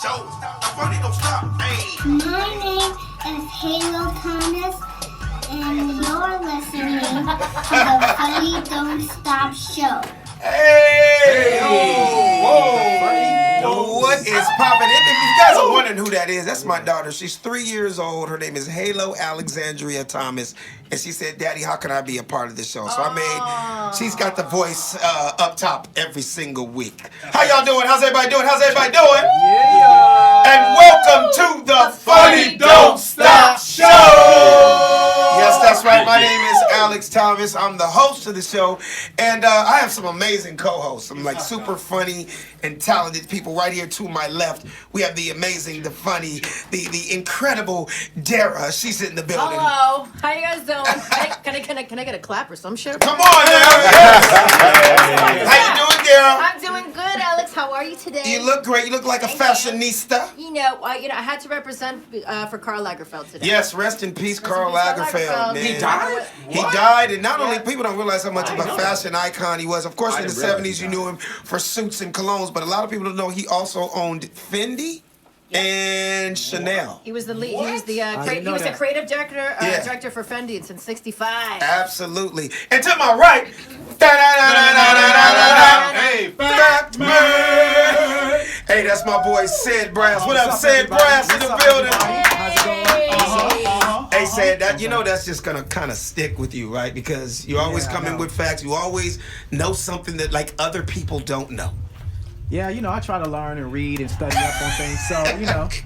show. Funny don't stop. Hey. My name is Halo Thomas, and you're listening to the Funny Don't Stop show. Hey! Whoa! What is poppin'? If you guys are wondering who that is, that's my daughter. She's 3 years old. Her name is Halo Alexandria Thomas. And she said, Daddy, how can I be a part of this show? So she's got the voice up top every single week. How y'all doing? How's everybody doing? Yeah! And welcome to the Funny Don't Stop Show! Yes, that's right. My name is Alex Thomas. I'm the host of the show. And I have some amazing co-hosts. Some like super funny and talented people right here to my left. We have the amazing, the funny, the incredible Dara. She's in the building. Hello. How you guys doing? Can I get a clap or some shit? Come on, Dara. Yes. How you doing, Dara? I'm doing good, Alex. How are you today? You look great. You look like a fashionista. You know, I had to represent for Karl Lagerfeld today. Yes, rest in peace, Karl Lagerfeld. Man. He died? He died, and not only people don't realize how much of a fashion icon he was. Of course, in the 70s, you knew him for suits and colognes, but a lot of people don't know he also owned Fendi and Chanel. He was the lead. He was the creative director for Fendi since '65. Absolutely. And to my right, hey, Batman. Hey, that's my boy Sed Brass. What up, Sed Brass in the building? Hey, Sed, that's just gonna kind of stick with you, right? Because you always come in with facts. You always know something that like other people don't know. Yeah, I try to learn and read and study up on things. So,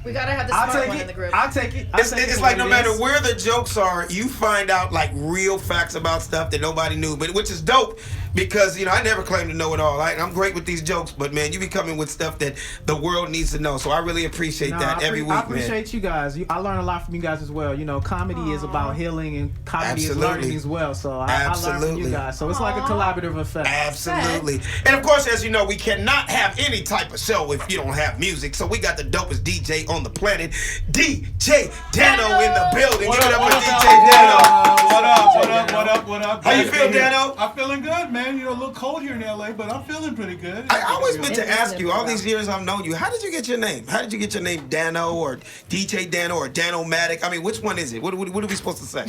we gotta have the smart one in the group. I'll take it. It's like no matter where the jokes are, you find out like real facts about stuff that nobody knew, but which is dope because I never claim to know it all. I'm great with these jokes, but man, you be coming with stuff that the world needs to know. So I really appreciate that every week, man. I appreciate you guys. I learn a lot from you guys as well. Comedy is about healing and comedy is learning as well. So I learn from you guys. So it's like a collaborative effect. Absolutely. And of course, as you know, we cannot have any type of show if you don't have music. So we got the dopest DJ on the planet, DJ Dano in the building. Give it up for DJ Dano. What up? How you feel, Dano? I'm feeling good, man. A little cold here in LA, but I'm feeling pretty good. I always meant to ask you, all these years I've known you, how did you get your name? How did you get your name Dano or DJ Dano or Dano-matic? I mean, which one is it? What are we supposed to say?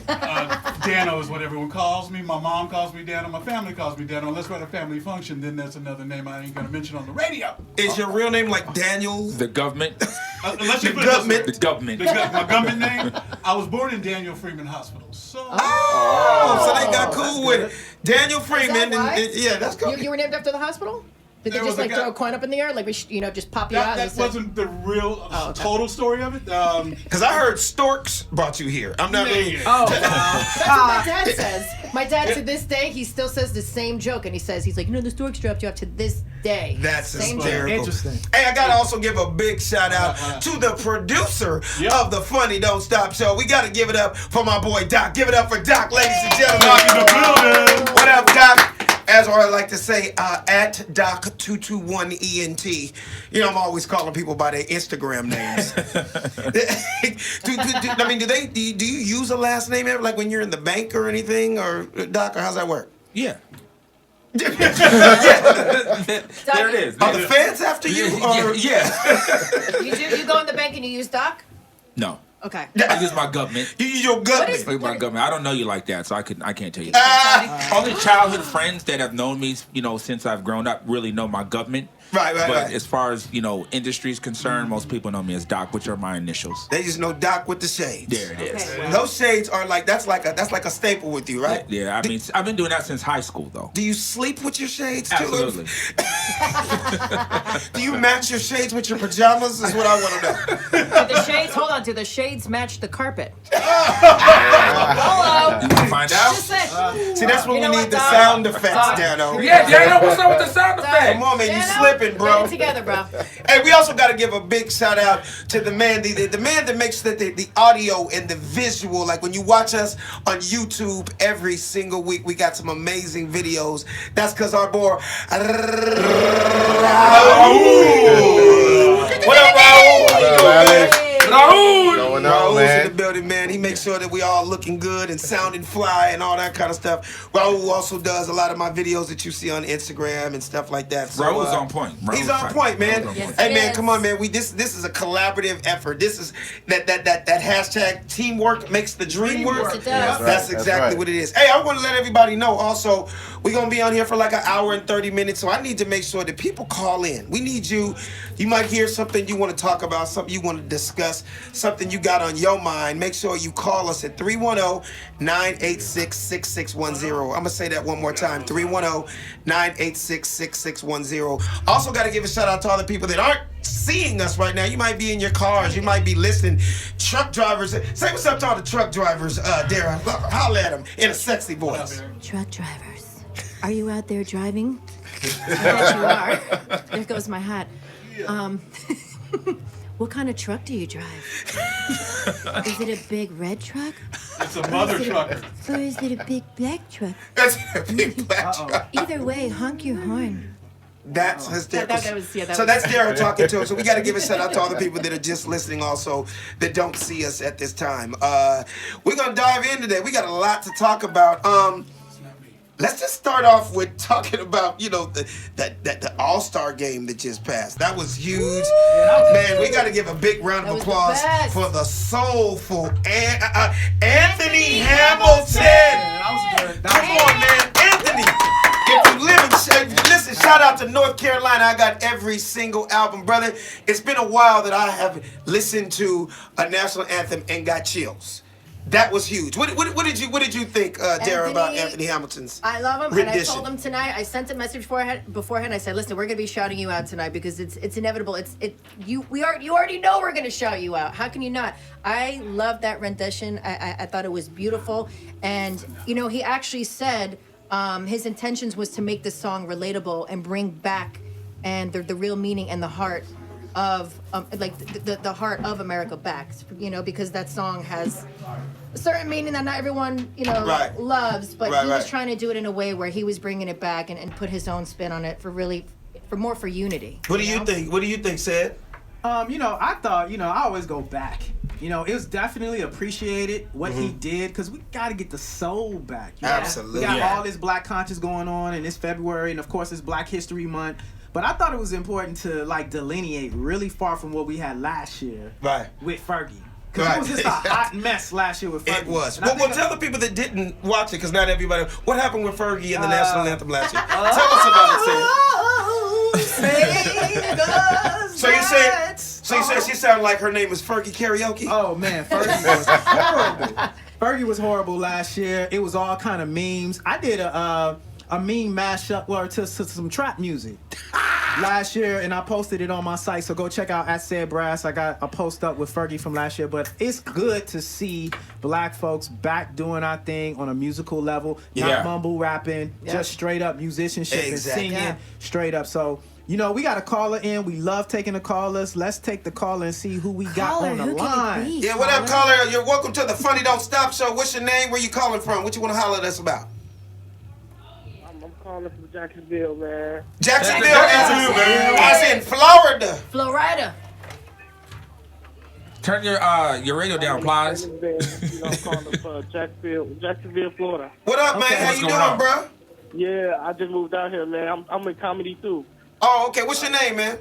Dano is what everyone calls me. My mom calls me Dano. My family calls me Dano. Unless we're at a family function, then that's another name I ain't going to mention on the radio. Is your real name like Daniel? The government. Unless you the government. The government. My government name. I was born in Daniel Freeman Hospital. So so they got cool with it. Daniel Freeman. Yeah, that's cool. You were named after the hospital? Did they just throw a coin up in the air? Like just pop you out? That wasn't the real total story of it. Because I heard Storks brought you here. I'm not really. Oh, that's what my dad says. My dad to this day, he still says the same joke, and he's like, the Storks dropped you off to this day. That's same hysterical. Interesting. Hey, I gotta also give a big shout out to the producer of the Funny Don't Stop Show. We gotta give it up for my boy Doc. Give it up for Doc, ladies and gentlemen. Doc in the building. What up, Doc? As I like to say, at Doc221ENT. I'm always calling people by their Instagram names. Do you use a last name ever, like when you're in the bank or anything, or Doc, or how's that work? Yeah. Yeah. There it is. Are the fans after you? Yeah. You go in the bank and you use Doc? No. Okay. I use my government. You use your government. My government. I don't know you like that, so I can't tell you. Only childhood friends that have known me, since I've grown up, really know my government. Right. But as far as industry is concerned, most people know me as Doc, which are my initials. They just know Doc with the shades. There it is. Okay, wow. Those shades are that's like a staple with you, right? Yeah. I mean, I've been doing that since high school, though. Do you sleep with your shades too? Absolutely. Do you match your shades with your pajamas? Is what I want to know. Do the shades match the carpet? Hello. You can find out. See, that's when we need the sound effects, Dano. Yeah, Dano, what's up with the sound effects? Come on, man, you slipping, bro. Get it together, bro. Hey, we also got to give a big shout out to the man, the man that makes the audio and the visual. Like when you watch us on YouTube every single week, we got some amazing videos. That's because our boy Raul. What up, Raul? How you doing, man? Raul! Raul's in the building, man. He make sure that we all looking good and sounding fly and all that kind of stuff. Raul also does a lot of my videos that you see on Instagram and stuff like that. So, Raul's on point. He's on point, man. Yes, Hey, he man, is. come on, man. This is a collaborative effort. This is that hashtag teamwork makes the dream work. Yes, it does. That's That's exactly right. what it is. Hey, I want to let everybody know also, we're going to be on here for like an hour and 30 minutes, so I need to make sure that people call in. We need you. You might hear something you want to talk about, something you want to discuss, something you got on your mind. Make sure you call us at 310-986-6610. I'm going to say that one more time, 310-986-6610. Also got to give a shout out to all the people that aren't seeing us right now. You might be in your cars. You might be listening. Truck drivers. Say what's up to all the truck drivers, Dara. Holla at them in a sexy voice. Truck drivers, are you out there driving? I bet you are. There goes my hat. What kind of truck do you drive? Is it a big red truck? It's a mother trucker. Or is it a big black truck? That's a big black truck. Either way, honk your horn. That's hysterical. That was- yeah, that so was- that's Dara talking to him. So we got to give a shout out to all the people that are just listening also that don't see us at this time. We're going to dive into that. We got a lot to talk about. Let's just start off with talking about, the All-Star game that just passed. That was huge. Man, we got to give a big round of That was the applause best. for the soulful Anthony Hamilton. That was good. Come on, man. Anthony, if you live in, listen, shout out to North Carolina. I got every single album, brother. It's been a while that I have listened to a national anthem and got chills. That was huge. What did you think, Dara, about Anthony Hamilton's I love him, rendition? and I told him tonight. I sent a message beforehand. I said, "Listen, we're gonna be shouting you out tonight because it's inevitable. You already know we're gonna shout you out. How can you not?" I love that rendition. I thought it was beautiful, and he actually said his intentions was to make this song relatable and bring back and the real meaning and the heart of the heart of America back. Because that song has a certain meaning that not everyone Right. loves, but Right, he was right. trying to do it in a way where he was bringing it back and put his own spin on it for unity. What do you think? What do you think, Sed? I thought, I always go back. It was definitely appreciated what he did because we got to get the soul back. Absolutely. We got Yeah. all this Black conscious going on, and it's February, and of course it's Black History Month. But I thought it was important to delineate really far from what we had last year Right. with Fergie. Because Right. it was just a hot mess last year with Fergie. It was. And I Well, think tell the people that didn't watch it, because not everybody. What happened with Fergie and the national anthem last year? Oh, Tell us about it, Sed. So you said she sounded like her name was Fergie Karaoke? Oh man, Fergie was horrible. Fergie was horrible last year. It was all kind of memes. I did a meme mashup to some trap music last year, and I posted it on my site. So go check out at Sed Brass. I got a post up with Fergie from last year. But it's good to see Black folks back doing our thing on a musical level, Yeah. not mumble rapping, just straight up musicianship Exactly. and singing Yeah. straight up. So. We got a caller in. We love taking the callers. Let's take the caller and see who we got Caller, on the who can it line. be? Yeah, what up, caller? You're welcome to the Funny Don't Stop Show. What's your name? Where you calling from? What you want to holler at us about? I'm calling from Jacksonville, man. Jacksonville, Jacksonville, man. as in Florida. Florida. Turn your radio down, please. I'm calling from Jacksonville, Florida. What up, man? Okay. How What's you going doing, on? bro? Yeah, I just moved out here, man. I'm in comedy too. Oh, okay. What's your name, man?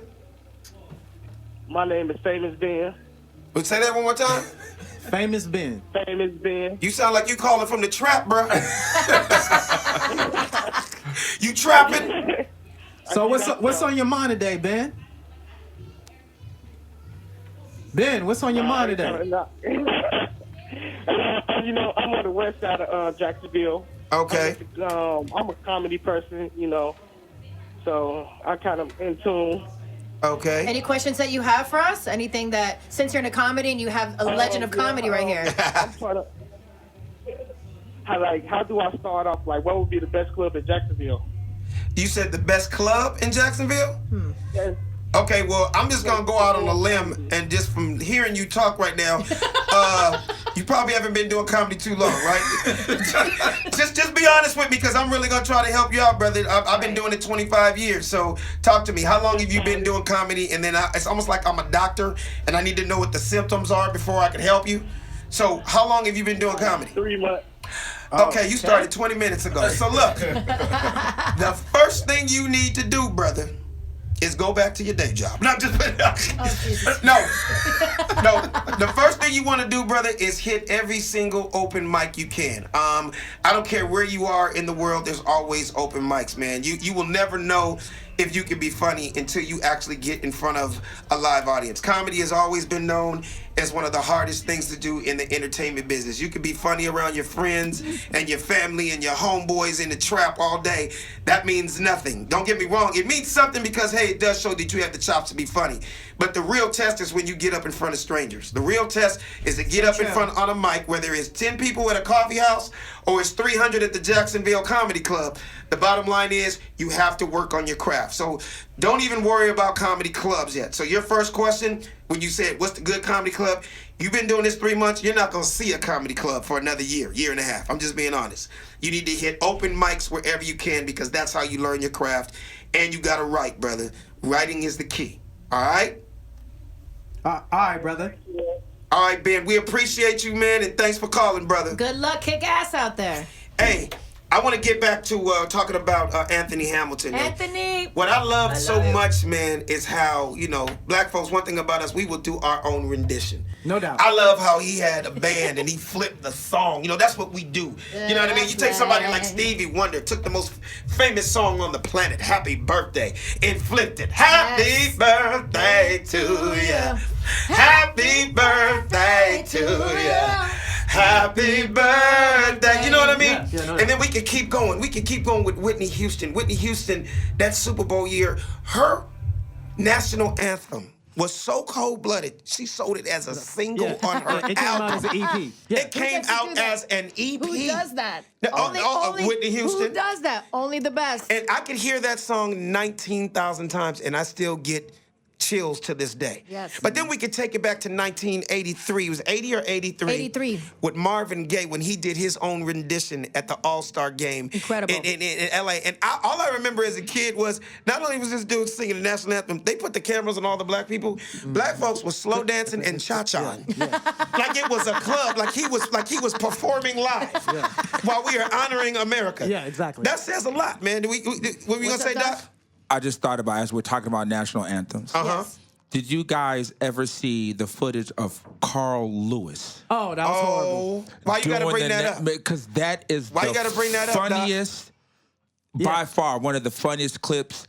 My name is Famous Ben. Would say that one more time? Famous Ben. Famous Ben. You sound like you calling from the trap, bro. You trapping? So what's on your mind today, Ben? Ben, what's on your mind today? I'm on the west side of Jacksonville. Okay. I'm a comedy person, so I kind of in tune. Okay. Any questions that you have for us? Anything that, since you're in a comedy and you have a legend of comedy right here. I'm trying to. How do I start off? What would be the best club in Jacksonville? You said the best club in Jacksonville? Yes. Okay, well, I'm just gonna go out on a limb, and just from hearing you talk right now, you probably haven't been doing comedy too long, right? just be honest with me, because I'm really gonna try to help you out, brother. I've been doing it 25 years, so talk to me. How long have you been doing comedy? And then it's almost like I'm a doctor, and I need to know what the symptoms are before I can help you. So how long have you been doing comedy? 3 months. Okay, you started 20 minutes ago. So look, the first thing you need to do, brother, is go back to your day job. No, just no. The first thing you want to do, brother, is hit every single open mic you can. I don't care where you are in the world. There's always open mics, man. You will never know if you can be funny until you actually get in front of a live audience. Comedy has always been known as one of the hardest things to do in the entertainment business. You can be funny around your friends and your family and your homeboys in the trap all day. That means nothing. Don't get me wrong. It means something because, hey, it does show that you have the chops to be funny. But the real test is when you get up in front of strangers. The real test is to get up in front on a mic, whether it's 10 people at a coffee house or it's 300 at the Jacksonville Comedy Club. The bottom line is you have to work on your craft. So don't even worry about comedy clubs yet. So your first question, when you said, what's the good comedy club? You've been doing this 3 months. You're not going to see a comedy club for another year and a half. I'm just being honest. You need to hit open mics wherever you can because that's how you learn your craft. And you got to write, brother. Writing is the key. All right? All right, brother. All right, Ben. We appreciate you, man, and thanks for calling, brother. Good luck, kick ass out there. Hey, I want to get back to talking about Anthony Hamilton. Man. Anthony. What I love so much, man, is how, black folks, one thing about us, we will do our own rendition. No doubt. I love how he had a band and he flipped the song. That's what we do. You know what I mean? You take somebody like Stevie Wonder, took the most famous song on the planet, Happy Birthday, and flipped it. Happy birthday to you. Happy birthday to you. Happy birthday. You know what I mean? Yeah, and then we can keep going. We can keep going with Whitney Houston. Whitney Houston, that Super Bowl year, her national anthem was so cold-blooded. She sold it as a single on her It came out as album. an EP. Yeah. It came out as an EP. Who does that? Whitney Houston. Who does that? Only the best. And I could hear that song 19,000 times, and I still get chills to this day. Yes. But then we could take it back to 1983. It was 80 or 83. 83. With Marvin Gaye when he did his own rendition at the All-Star game. Incredible. In L.A. And all I remember as a kid was not only was this dude singing the national anthem, they put the cameras on all the black people. Black folks were slow dancing and cha-cha. Like it was a club. Like he was performing live while we are honoring America. Yeah, exactly. That says a lot, man. What were we going to say, Doc? I just thought about, as we're talking about national anthems. Yes. Did you guys ever see the footage of Carl Lewis? Oh, that was horrible. Why you got to bring that up? Because that is Why you gotta bring that up, Doc? funniest, by far, one of the funniest clips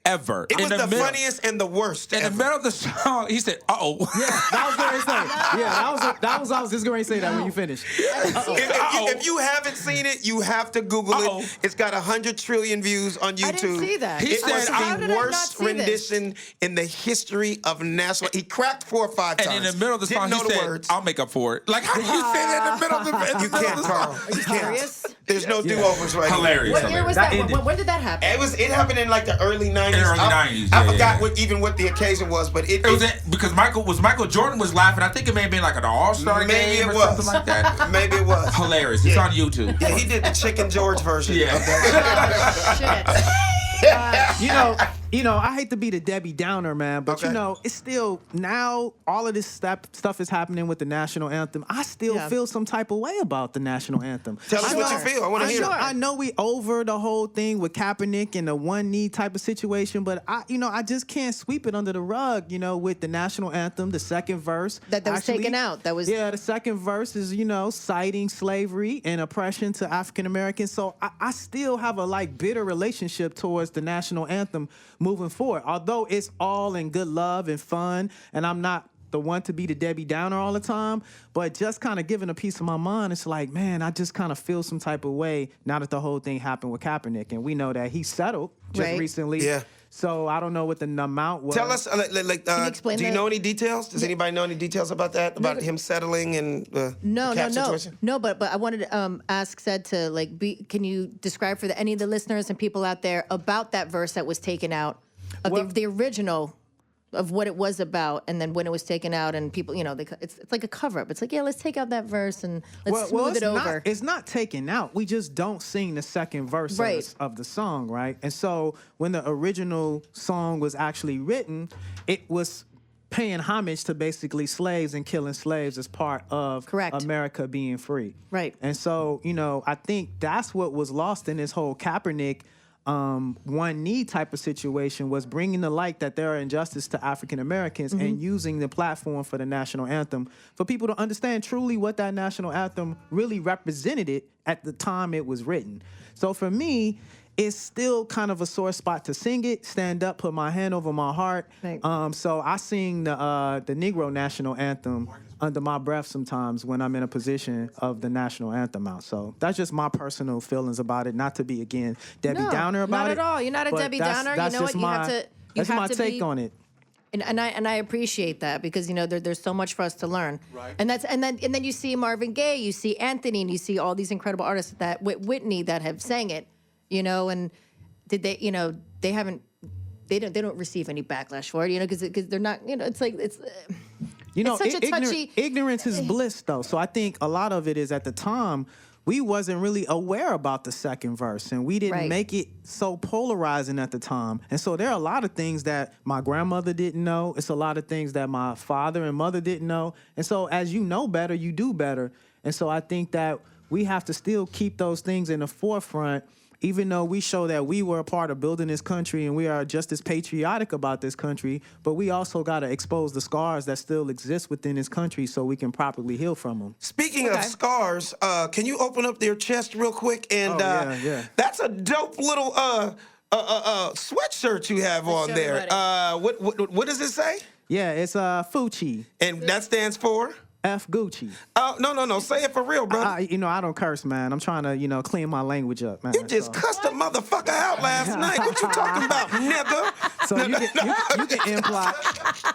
ever. It was the funniest and the worst. In the ever. middle of the song, he said, "Uh-oh." Yeah, that was going to say. Yeah, that was I was just going to say that when you finished. If you haven't seen it, you have to Google it. It's got 100 trillion views on YouTube. I didn't see that. He It said, was how did I the not worst see this? rendition in the history of national. He cracked 4 or 5 times. And in the middle of the song, Didn't he know the said, words. "I'll make up for it." Like, how can you say that in the middle of the You can't, Carl. You can't. Serious? There's no do-overs right here. Hilarious. What year was That that? ended. When did that happen? It happened in like the early 90s. In the early 90s, I yeah, forgot yeah. what the occasion was, but It was because Michael Jordan was laughing. I think it may have been like an All-Star maybe game it or was something like that. Maybe it was. Hilarious. It's Yeah. on YouTube. Yeah, he did the Chicken George version. Yeah. Of that. Oh, shit. I hate to be the Debbie Downer, man, but Okay. it's still now all of this stuff is happening with the national anthem. I still feel some type of way about the national anthem. Tell us what you feel. I want to hear it. I know we over the whole thing with Kaepernick and the one knee type of situation, but I just can't sweep it under the rug, with the national anthem, the second verse. That was taken out. That was the second verse is, citing slavery and oppression to African Americans. So I still have a bitter relationship towards the national anthem moving forward. Although it's all in good love and fun, and I'm not the one to be the Debbie Downer all the time, but just kind of giving a piece of my mind, it's like, man, I just kind of feel some type of way now that the whole thing happened with Kaepernick, and we know that he settled just recently. Yeah. So I don't know what the amount was. Tell us, Can you explain do you that? know any details? Does anybody know any details about that? About him settling and the cap situation? No. But I wanted to ask Sed to can you describe for any of the listeners and people out there about that verse that was taken out of the original of what it was about, and then when it was taken out, and people, it's like a cover up. It's like, let's take out that verse and let's smooth it over. It's not taken out. We just don't sing the second verse of the song, right? And so when the original song was actually written, it was paying homage to basically slaves and killing slaves as part of Correct. America being free. Right. And so, I think that's what was lost in this whole Kaepernick one knee type of situation, was bringing to light that there are injustices to African Americans and using the platform for the national anthem for people to understand truly what that national anthem really represented it at the time it was written. So for me, it's still kind of a sore spot to sing it, stand up, put my hand over my heart. Right. So I sing the Negro national anthem under my breath sometimes when I'm in a position of the national anthem out. So that's just my personal feelings about it. Not to be, again, Debbie Downer about it. Not at all. You're not a but Debbie that's- Downer. that's You know just what? You have to. That's my take on it. And I appreciate that because there's so much for us to learn. Right. And then you see Marvin Gaye, you see Anthony, and you see all these incredible artists that Whitney that have sang it, and did they they don't receive any backlash for it, because they're not, it's like it's such a touchy. Ignorance is bliss, though. So I think a lot of it is at the time we wasn't really aware about the second verse, and we didn't Right. make it so polarizing at the time. And so there are a lot of things that my grandmother didn't know. It's a lot of things that my father and mother didn't know. And so as you know better, you do better. And so I think that we have to still keep those things in the forefront, even though we show that we were a part of building this country and we are just as patriotic about this country, but we also got to expose the scars that still exist within this country so we can properly heal from them. Speaking of scars, can you open up their chest real quick? And yeah. that's a dope little sweatshirt you have on show there. What does it say? Yeah, it's Fucci, And that stands for? F Gucci. Oh, no. Say it for real, brother. I don't curse, man. I'm trying to, clean my language up, man. You just cussed a motherfucker out last night. What you talking about, nigga? So you can imply,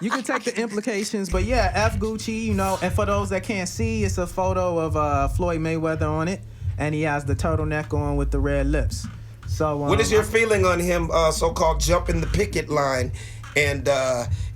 you can take the implications, but yeah, F Gucci, and for those that can't see, it's a photo of Floyd Mayweather on it, and he has the turtleneck on with the red lips. So What is your feeling on him so-called jumping the picket line and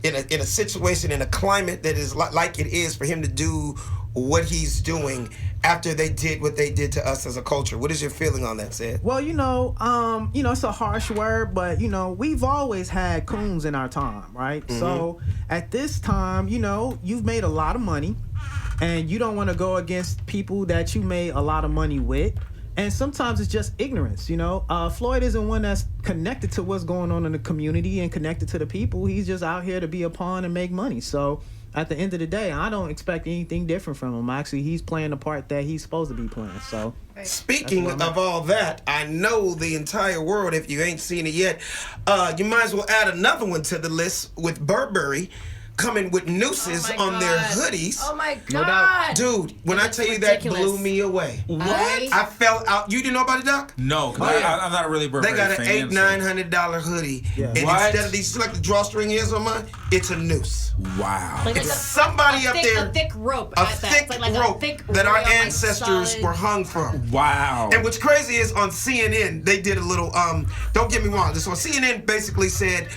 in a situation, in a climate that is like it is for him to do what he's doing after they did what they did to us as a culture? What is your feeling on that, Sed? Well, it's a harsh word, but we've always had coons in our time, right? Mm-hmm. So at this time, you've made a lot of money, and you don't want to go against people that you made a lot of money with. And sometimes it's just ignorance, Floyd isn't one that's connected to what's going on in the community and connected to the people. He's just out here to be a pawn and make money. So at the end of the day, I don't expect anything different from him. Actually, he's playing the part that he's supposed to be playing. So Speaking of all that, I know the entire world, if you ain't seen it yet, you might as well add another one to the list with Burberry coming with nooses on their hoodies. Oh my No doubt. God. Dude, when I tell you ridiculous. that blew me away. What? I fell out. You didn't know about it, Doc? No, because I'm not a really Burberry They got an fan. $800-900 hoodie, and What? instead of these, like the drawstring is on mine, it's a noose. Wow. Like It's somebody up there, a thick rope. a at that. thick It's like rope a thick that our rail, like ancestors solid. were hung from. Wow. And what's crazy is on CNN, they did a little, don't get me wrong, this on CNN basically said,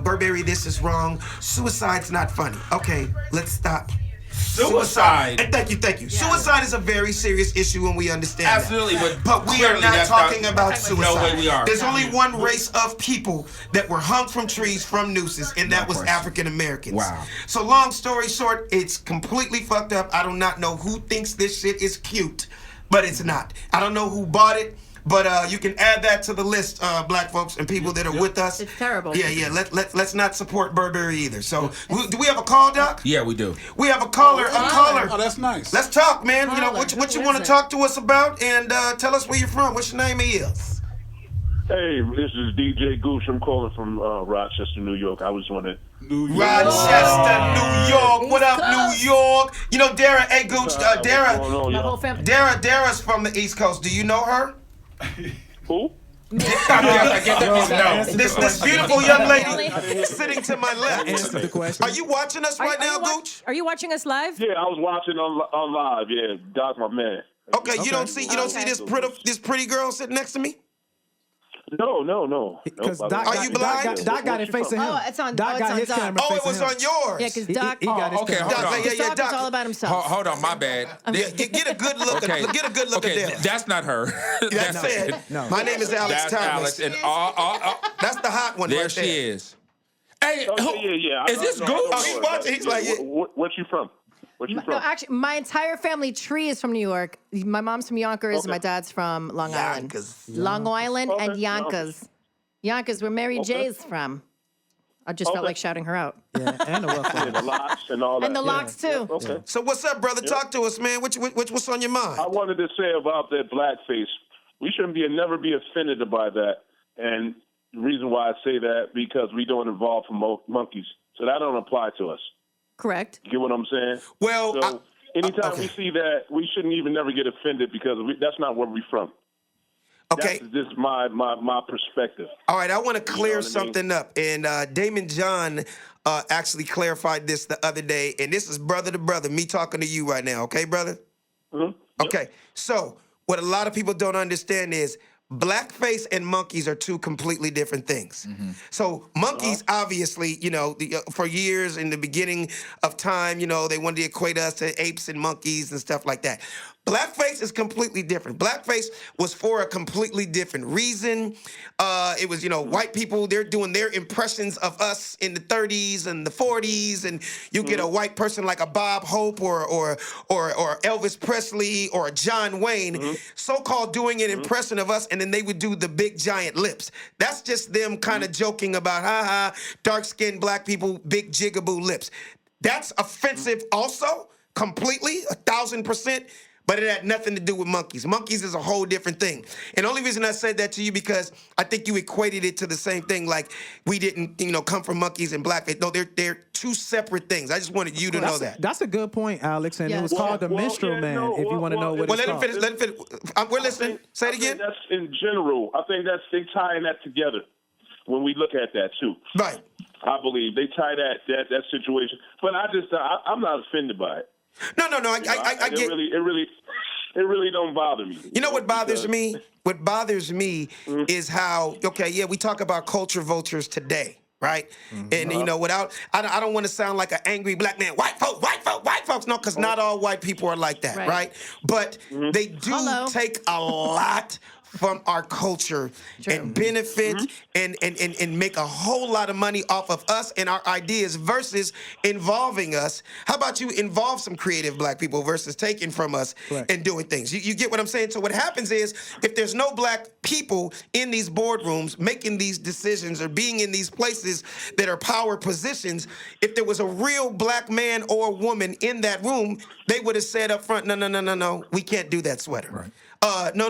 Burberry, this is wrong. Suicide's not funny. Okay, let's stop. Suicide. And thank you. Suicide is a very serious issue, and we understand Absolutely, that. but we are clearly not that's talking not- about No suicide. way we are. There's only one race of people that were hung from trees from nooses, and that was course. African Americans. Wow. So long story short, it's completely fucked up. I do not know who thinks this shit is cute, but it's not. I don't know who bought it. But you can add that to the list, black folks and people that are with us. It's terrible. Yeah. Let's not support Burberry either. So, do we have a call, Doc? Yeah, we do. We have a caller. Oh, that's nice. Let's talk, man. Caller. What you Who want is to it? talk to us about, and tell us where you're from. What's your name is? Hey, this is DJ Goose. I'm calling from Rochester, New York. I was wondering. New York. Rochester, New York. What up, Coast. New York? Dara. Hey, Gooch. What's Dara. going on, My y'all? whole family. Dara's from the East Coast. Do you know her? Who? I get that. No. This beautiful young lady sitting to my left. answer the question. Are you watching us right now, Gooch? Are you watching us live? Yeah, I was watching on live. Yeah, Doc, my man. Okay, you don't see this pretty girl sitting next to me? No. Because Nope, Doc, Are you blind? Doc got it facing him. Oh, it's on- Doc oh, got it's his on Doc. camera Oh, it facing was him. on yours. Yeah, because He Doc. got his okay, camera. hold on. Yeah, Doc Doc. is all about himself. Hold on, my bad. Get a good look. Okay. Get a good look Okay, at that. that's not her. That's it. No. My name is Alex That's Thomas. Alex, and That's the hot one there right she there. is. Hey, Yeah. is this Goose? Oh, he's watching. He's like, yeah. What you from? What you from? No, actually, my entire family tree is from New York. My mom's from Yonkers. Okay. My dad's from Long Island. Yonkers. Long Island and Okay, Yonkers. Yonkers, where Mary Okay. J's from. I just felt Okay. like shouting her out. Yeah, and the And the locks and all that. And the locks, too. Okay. So what's up, brother? Talk to us, man. What's on your mind? I wanted to say about that blackface. We shouldn't never be offended by that. And the reason why I say that, because we don't involve monkeys. So that don't apply to us. Correct. You get what I'm saying? Well, So anytime okay. we see that, we shouldn't even never get offended because that's not where we're from. Okay. That's just my perspective. All right, I want to clear what I mean? something up. And Damon John actually clarified this the other day. And this is brother to brother, me talking to you right now. Okay, brother? Mm-hmm. Okay. So what a lot of people don't understand is blackface and monkeys are two completely different things. So monkeys, obviously, for years in the beginning of time, they wanted to equate us to apes and monkeys and stuff like that. Blackface is completely different. Blackface was for a completely different reason. It was, white people, they're doing their impressions of us in the 30s and the 40s, and you get a white person like a Bob Hope or Elvis Presley or John Wayne, so-called doing an impression of us, and then they would do the big giant lips. That's just them kind of joking about, dark-skinned black people, big jigaboo lips. That's offensive also, completely, 1,000%. But it had nothing to do with monkeys. Monkeys is a whole different thing. And the only reason I said that to you because I think you equated it to the same thing, like we didn't, come from monkeys and blackface. No, they're two separate things. I just wanted you to know that. That's a good point, Alex. And it was Yes. called the Minstrel Man. If you want to know what Well, it's let him called. finish. Let him finish. We're listening. Say it again. That's in general. I think they tying that together when we look at that too. Right. I believe they tie that situation. But I'm not offended by it. No. I get. It really don't bother me. You know what bothers me? What bothers me is how, we talk about culture vultures today, right? And, I don't want to sound like an angry black man. White folks. No, because not all white people are like that, right? But they do take a lot from our culture and benefit and make a whole lot of money off of us and our ideas versus involving us. How about you involve some creative black people versus taking from us and doing things? You get what I'm saying? So what happens is if there's no black people in these boardrooms making these decisions or being in these places that are power positions, if there was a real black man or woman in that room, they would have said up front, no, we can't do that sweater. Right. No,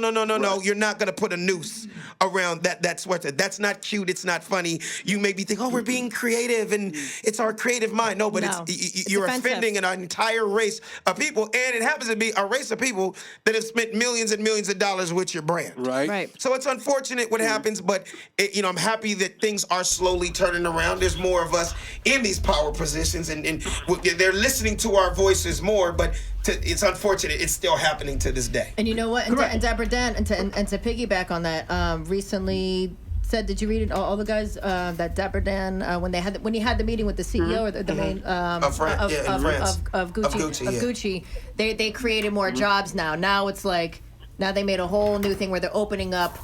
you're not going to put a noose around that sweater. That's not cute. It's not funny. You may be thinking, we're being creative and it's our creative mind. No, but you're offending an entire race of people. And it happens to be a race of people that have spent millions and millions of dollars with your brand. Right. So it's unfortunate what happens, but I'm happy that things are slowly turning around. There's more of us in these power positions and they're listening to our voices more, but it's unfortunate it's still happening to this day. And you know what? And Deborah Dan, and to piggyback on that, recently said, did you read it? All the guys that Deborah Dan, when he had the meeting with the CEO or the main of Gucci, they created more jobs now. Now it's like they made a whole new thing where they're opening up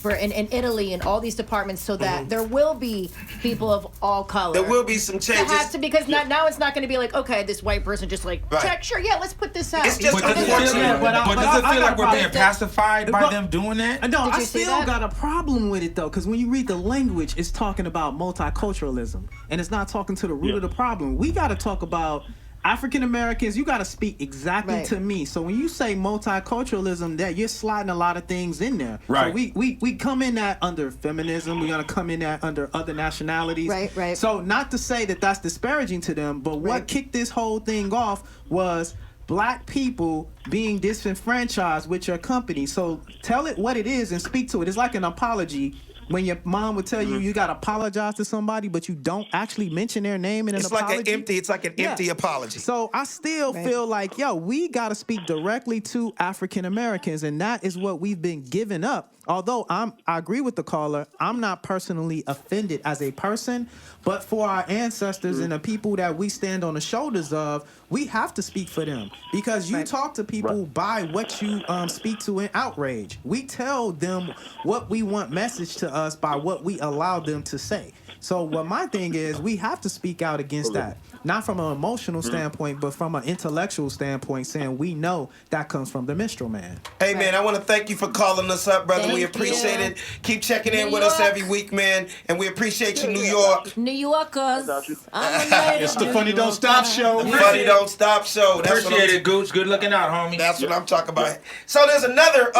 in Italy and all these departments so that there will be people of all color. There will be some changes. It has to, because now it's not going to be like, okay, this white person just check, sure, let's put this out. It's just But does it feel like we're being pacified by them doing that? No, I you see still that? got a problem with it though, because when you read the language, it's talking about multiculturalism, and it's not talking to the root of the problem. We got to talk about African Americans. You got to speak exactly to me. So when you say multiculturalism, that you're sliding a lot of things in there. Right. So we come in that under feminism. We're gonna come in that under other nationalities. Right. So not to say that that's disparaging to them, but what kicked this whole thing off was black people being disenfranchised with your company. So tell it what it is and speak to it. It's like an apology. When your mom would tell you you gotta apologize to somebody, but you don't actually mention their name in an apology. It's like an empty apology. So I still feel like, we gotta speak directly to African Americans, and that is what we've been giving up. Although I agree with the caller, I'm not personally offended as a person, but for our ancestors and the people that we stand on the shoulders of, we have to speak for them, because you talk to people by what you speak to in outrage. We tell them what we want message to us by what we allow them to say. So what my thing is, we have to speak out against that. Not from an emotional standpoint, but from an intellectual standpoint, saying we know that comes from the minstrel man. Hey, man, I want to thank you for calling us up, brother. We Thank appreciate you. it. Keep checking in New with us York. every week, man. And we appreciate you, New York. New Yorkers. got you. I'm a lady. It's the Funny Don't Stop show. Funny Don't Stop show. That's what Appreciate I'm, it, Gooch. Good looking out, homie. that's what I'm talking about. So there's another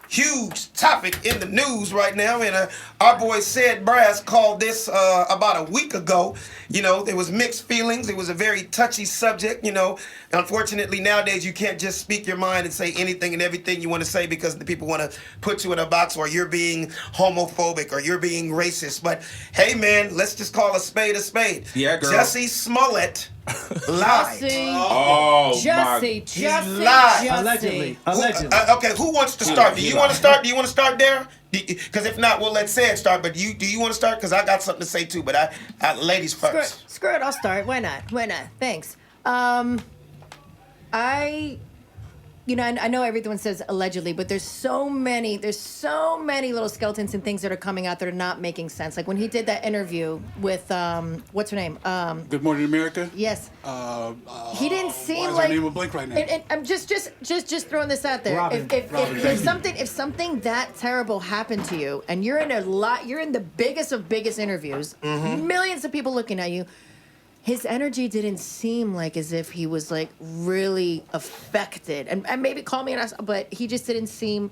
huge topic in the news right now, and our boy Sed Brass called this about a week ago. You know, there was mixed feelings. It was a very touchy subject. You know, unfortunately nowadays you can't just speak your mind and say anything and everything you want to say because the people want to put you in a box, or you're being homophobic, or you're being racist. But hey, man, let's just call a spade a spade. Yeah, girl. Jussie Smollett lied. Oh, Jussie, He Jussie, lied. Allegedly. Okay, who wants to start? Do he you want to lied. start? Do you want to start there? Because if not, we'll let Sed start. But do you want to start? Because I got something to say too. But I ladies first. Screw it, I'll start. Why not? Thanks. I know everyone says allegedly, but there's so many little skeletons and things that are coming out that are not making sense. Like when he did that interview with what's her name? Good Morning America. Yes. He didn't seem why is like. her name a blank right now? And I'm just throwing this out there. Robin. If something that terrible happened to you, and you're in the biggest of biggest interviews, millions of people looking at you. His energy didn't seem like as if he was like really affected, and maybe call me an ass, but he just didn't seem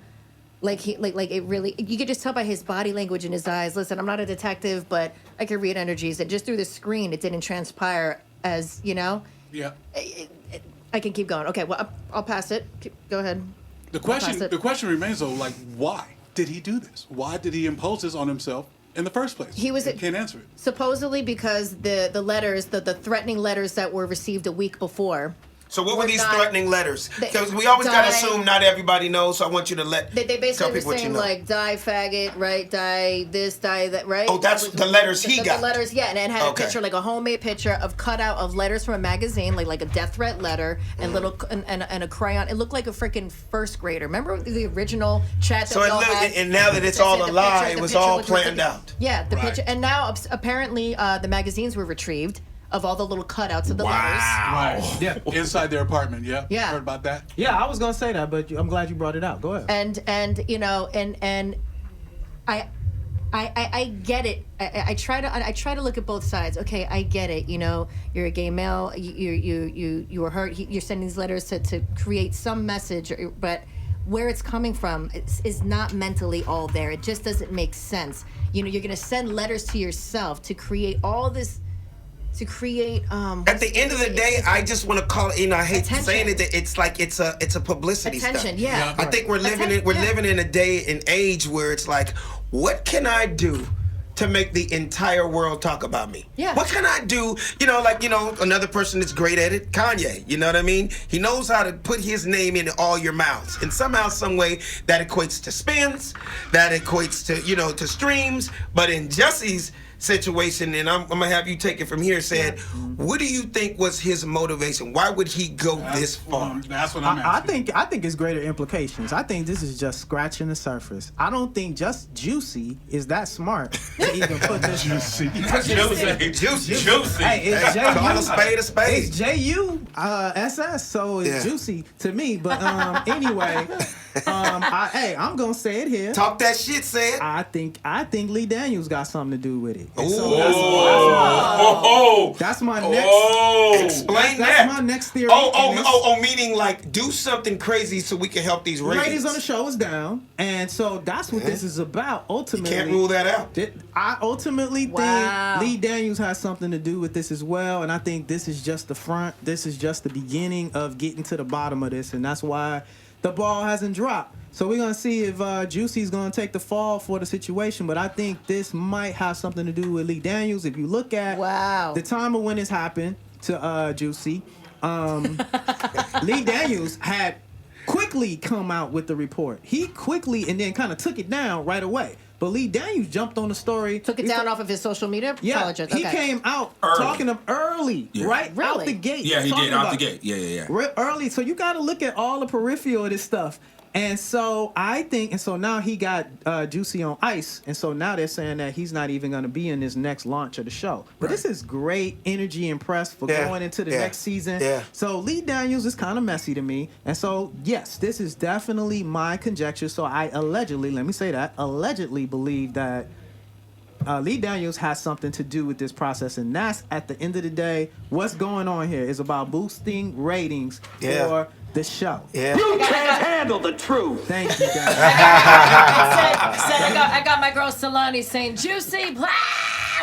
like he like it really. You could just tell by his body language and his eyes. Listen, I'm not a detective, but I can read energies, and just through the screen, it didn't transpire as you know. Yeah. I can keep going. Okay, well I'll pass it. Go ahead. The question remains though, like, why did he do this? Why did he impose this on himself in the first place? He can't answer it. Supposedly because the letters, the threatening letters that were received a week before. So what were these not- threatening letters? They- Because we always gotta die- assume not everybody knows. So I want you to let They tell basically were people what you saying know. like die faggot, right? Die this, die that, right? Oh, that's the letters he got. The letters, yeah, and it had Okay. a picture, like a homemade picture of cutout of letters from a magazine, like a death threat letter, and little and a crayon. It looked like a freaking first grader. Remember the original chat that So we it all looked, had? and now that it's That all said a the lie, picture- it the was picture all was planned like- out. Yeah, the Right. picture, and now apparently the magazines were retrieved of all the little cutouts of the letters. Right. Yeah. Inside their apartment. Yeah. Yeah. Heard about that? Yeah, I was gonna say that, but I'm glad you brought it out. Go ahead. And you know, and I get it. I try to look at both sides. Okay, I get it. You know, you're a gay male. You were hurt. You're sending these letters to create some message, but where it's coming from is not mentally all there. It just doesn't make sense. You know, you're gonna send letters to yourself to create all this. To create. At the end of the day, I just want to call it. You know, I hate Attention. saying it. That it's like it's a publicity Attention, stunt. yeah. I think we're living in a day and age where it's like, what can I do to make the entire world talk about me? Yeah. What can I do? You know, like, you know, another person that's great at it, Kanye. You know what I mean? He knows how to put his name in all your mouths. And somehow, some way, that equates to spins, that equates to, you know, to streams. But in Jussie's situation, and I'm gonna have you take it from here, Said, what do you think was his motivation? Why would he go this far? That's what I'm I asking. think it's greater implications. I think this is just scratching the surface. I don't think just Juicy is that smart to even put this. Juicy. Juicy. Hey, it's Call a spade a It's spade. JUSS, so it's Yeah. juicy to me. But anyway, I'm gonna say it here. Talk that shit, Said. I think Lee Daniels got something to do with it. And so Oh. that's my next. Explain That's that. my next theory. and it's- Meaning like do something crazy so we can help these ratings. ratings on the show is down, and so that's what this is about. Ultimately, Can't rule that out. I ultimately Wow. think Lee Daniels has something to do with this as well, and I think this is just the front. This is just the beginning of getting to the bottom of this, and that's why the ball hasn't dropped. So we're gonna see if Juicy's gonna take the fall for the situation, but I think this might have something to do with Lee Daniels. If you look at the time of when this happened to Juicy, Lee Daniels had quickly come out with the report. He quickly and then kind of took it down right away. But Lee Daniels jumped on the story. Took it down off of his social media. Yeah, Apologize. he Okay. came out Early. talking of early, Yeah. right out Really? the gate. Yeah, he talking did out about the it. gate. Yeah. Early, so you got to look at all the peripheral of this stuff. And so I think, and so now he got Juicy on ice, and so now they're saying that he's not even going to be in this next launch of the show. But this is great energy and press for going into the next season. Yeah. So Lee Daniels is kind of messy to me, and so yes, this is definitely my conjecture. So I allegedly, let me say that, allegedly believe that Lee Daniels has something to do with this process, and that's at the end of the day, what's going on here is about boosting ratings for the show. Yeah. You can't handle the truth. Thank you, guys. I got my girl Solani saying juicy, blah,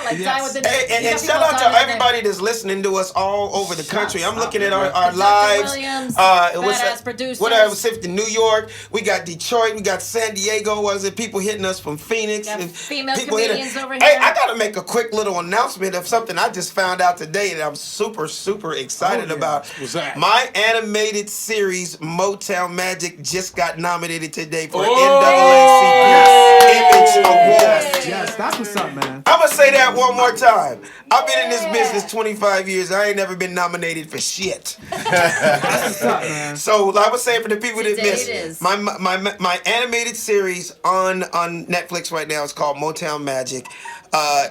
like dying with the. And shout out to everybody that's listening to us all over the country. I'm looking at our lives. Badass producers. Whatever, in New York, we got Detroit, we got San Diego. Was it people hitting us from Phoenix? Got and female people comedians over here. Hey, I gotta make a quick little announcement of something I just found out today that I'm super excited about. What's that? My animated series Motown Magic just got nominated today for NAACP Image Awards. Yes, that's what's up, man. I'm gonna say that one more time. I've been in this business 25 years. I ain't never been nominated for shit. That's what's up, man. So I was saying for the people that Today missed, it is. my animated series on Netflix right now is called Motown Magic.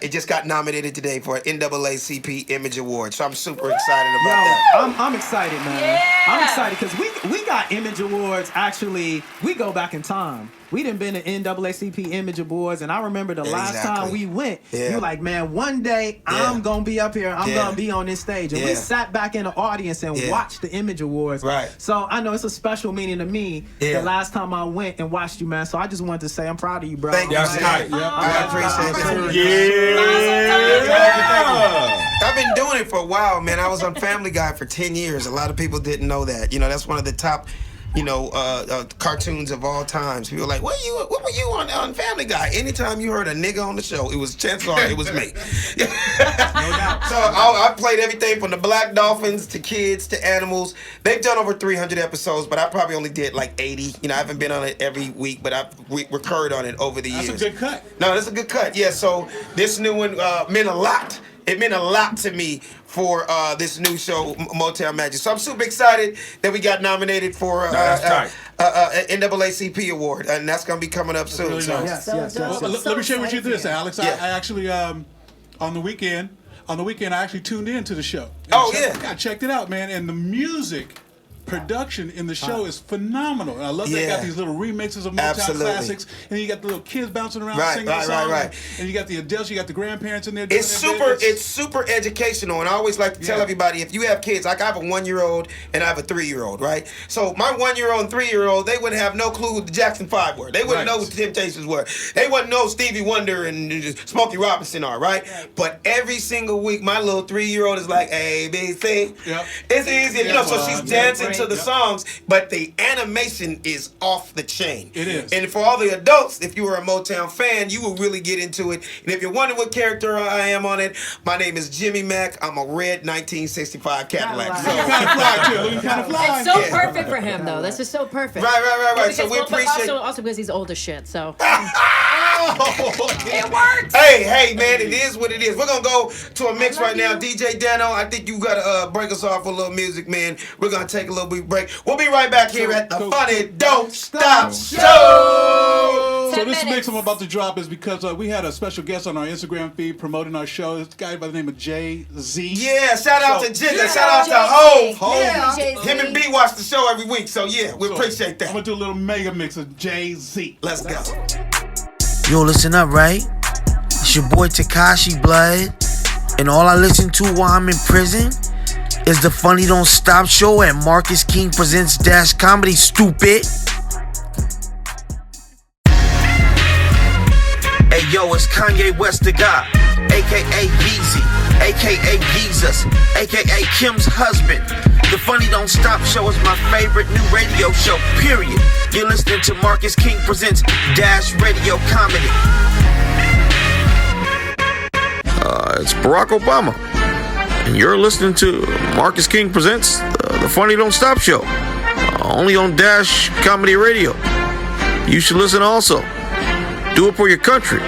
It just got nominated today for an NAACP Image Award. So I'm super excited about that. I'm excited, man. Yeah. I'm excited because we got Image Awards. Actually, we go back in time. We done been to NAACP Image Awards, and I remember the last time we went, you were like, man, one day I'm going to be up here. I'm going to be on this stage. And we sat back in the audience and watched the Image Awards. Right. So I know it's a special meaning to me the last time I went and watched you, man. So I just wanted to say I'm proud of you, bro. Thank you. I appreciate it. I've been doing it for a while, man. I was on Family Guy for 10 years. A lot of people didn't know that. You know, that's one of the top cartoons of all times. People are like, what were you on Family Guy? Anytime you heard a nigga on the show, chances are it was me. So I played everything from the Black Dolphins to kids to animals. They've done over 300 episodes, but I probably only did like 80. You know, I haven't been on it every week, but I've recurred on it over the years. That's a good cut. No, that's a good cut. Yeah, so this new one meant a lot. It meant a lot to me for this new show, Motown Magic. So I'm super excited that we got nominated for an NAACP award, and that's going to be coming up soon. Really nice. Yes. Let me share with you this, Alex. Yeah. I actually, on the weekend, I actually tuned in to the show. I checked it out, man, and the music production in the show is phenomenal. And I love that they got these little remixes of Motown classics, and you got the little kids bouncing around singing the song. And you got the adults, you got the grandparents in there doing It's super educational, and I always like to tell everybody, if you have kids, like I have a 1-year-old and I have a 3-year-old, right? So my 1-year-old and 3-year-old, they wouldn't have no clue who the Jackson 5 were. They wouldn't know who the Temptations were. They wouldn't know Stevie Wonder and Smokey Robinson are, right? But every single week, my little 3-year-old is like, A, B, C. Yep. It's easy, so she's dancing to the songs, but the animation is off the chain. It is. And for all the adults, if you were a Motown fan, you will really get into it. And if you're wondering what character I am on it, my name is Jimmy Mack. I'm a red 1965 Cadillac. Right. So, You kind of fly, too. You kind of fly. It's so perfect for him, though. That's just so perfect. Right. So we appreciate also because he's old as shit, so. It works. Hey, man, it is what it is. We're gonna go to a mix right now. DJ Dano, I think you gotta break us off with a little music, man. We're gonna take a little brief break. We'll be right back here at the Funny Don't Stop Show. So this mix I'm about to drop is because we had a special guest on our Instagram feed promoting our show. This guy by the name of Jay-Z. Yeah, shout out to Jigga. Shout out to Hov. Him and B watch the show every week, so yeah, we appreciate that. I'm gonna do a little mega mix of Jay-Z. Let's go. Yo, listen up, right? It's your boy Tekashi Blood, and all I listen to while I'm in prison is the Funny Don't Stop Show at Marcus King Presents Dash Comedy, stupid. Hey, yo, it's Kanye West the God, a.k.a. Yeezy, a.k.a. Jesus, a.k.a. Kim's husband. The Funny Don't Stop Show is my favorite new radio show, period. You're listening to Marcus King Presents Dash Radio Comedy. It's Barack Obama, and you're listening to Marcus King Presents The Funny Don't Stop Show, only on Dash Comedy Radio. You should listen also. Do it for your country.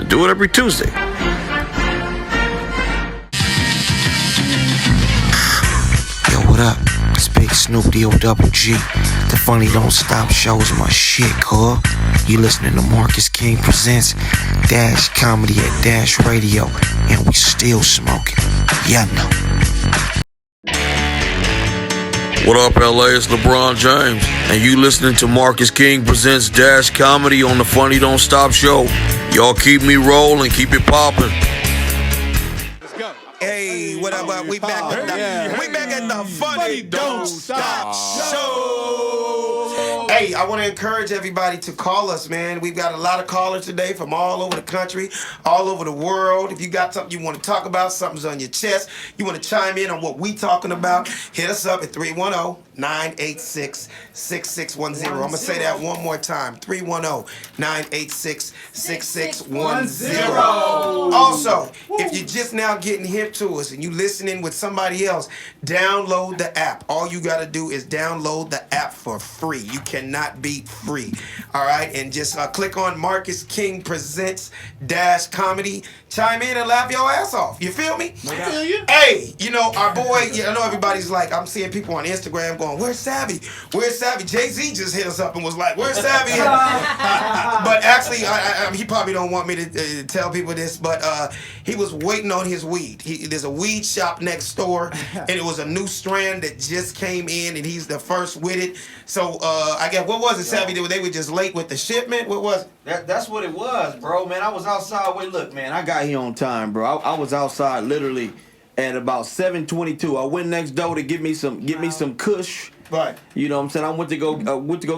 Do it every Tuesday. Yo, what up? It's Big Snoop D-O-double G. The Funny Don't Stop show is my shit, huh? You listening to Marcus King Presents Dash Comedy at Dash Radio, and we still smoking. Yeah, no. What up, LA? It's LeBron James, and you listening to Marcus King Presents Dash Comedy on the Funny Don't Stop show. Y'all keep me rolling, keep it popping. Let's go. Hey, what up? We back at the Funny Don't Stop Show. Hey, I want to encourage everybody to call us, man. We've got a lot of callers today from all over the country, all over the world. If you got something you want to talk about, something's on your chest, you want to chime in on what we talking about, hit us up at 310-986-6610. I'm going to say that one more time. 310-986-6610. Also, if you're just now getting hip to us and you listening with somebody else, download the app. All you got to do is download the app for free. You cannot beat free. All right? And just click on Marcus King Presents Dash Comedy. Chime in and laugh your ass off. You feel me? Hey, you know, our boy, I know everybody's like, I'm seeing people on Instagram going, where's Savvy? Where's Savvy? Jay-Z just hit us up and was like, where's Savvy? But actually, he probably don't want me to tell people this, but he was waiting on his weed. There's a weed shop next door, and it was a new strand that just came in, and he's the first with it. So I guess, what was it, Savvy? They were just late with the shipment? What was it? That's what it was, bro, man. I was outside. Wait, look, man, I got here on time, bro. I was outside literally at about 7:22. I went next door to get me some kush. Right. You know what I'm saying? I went to go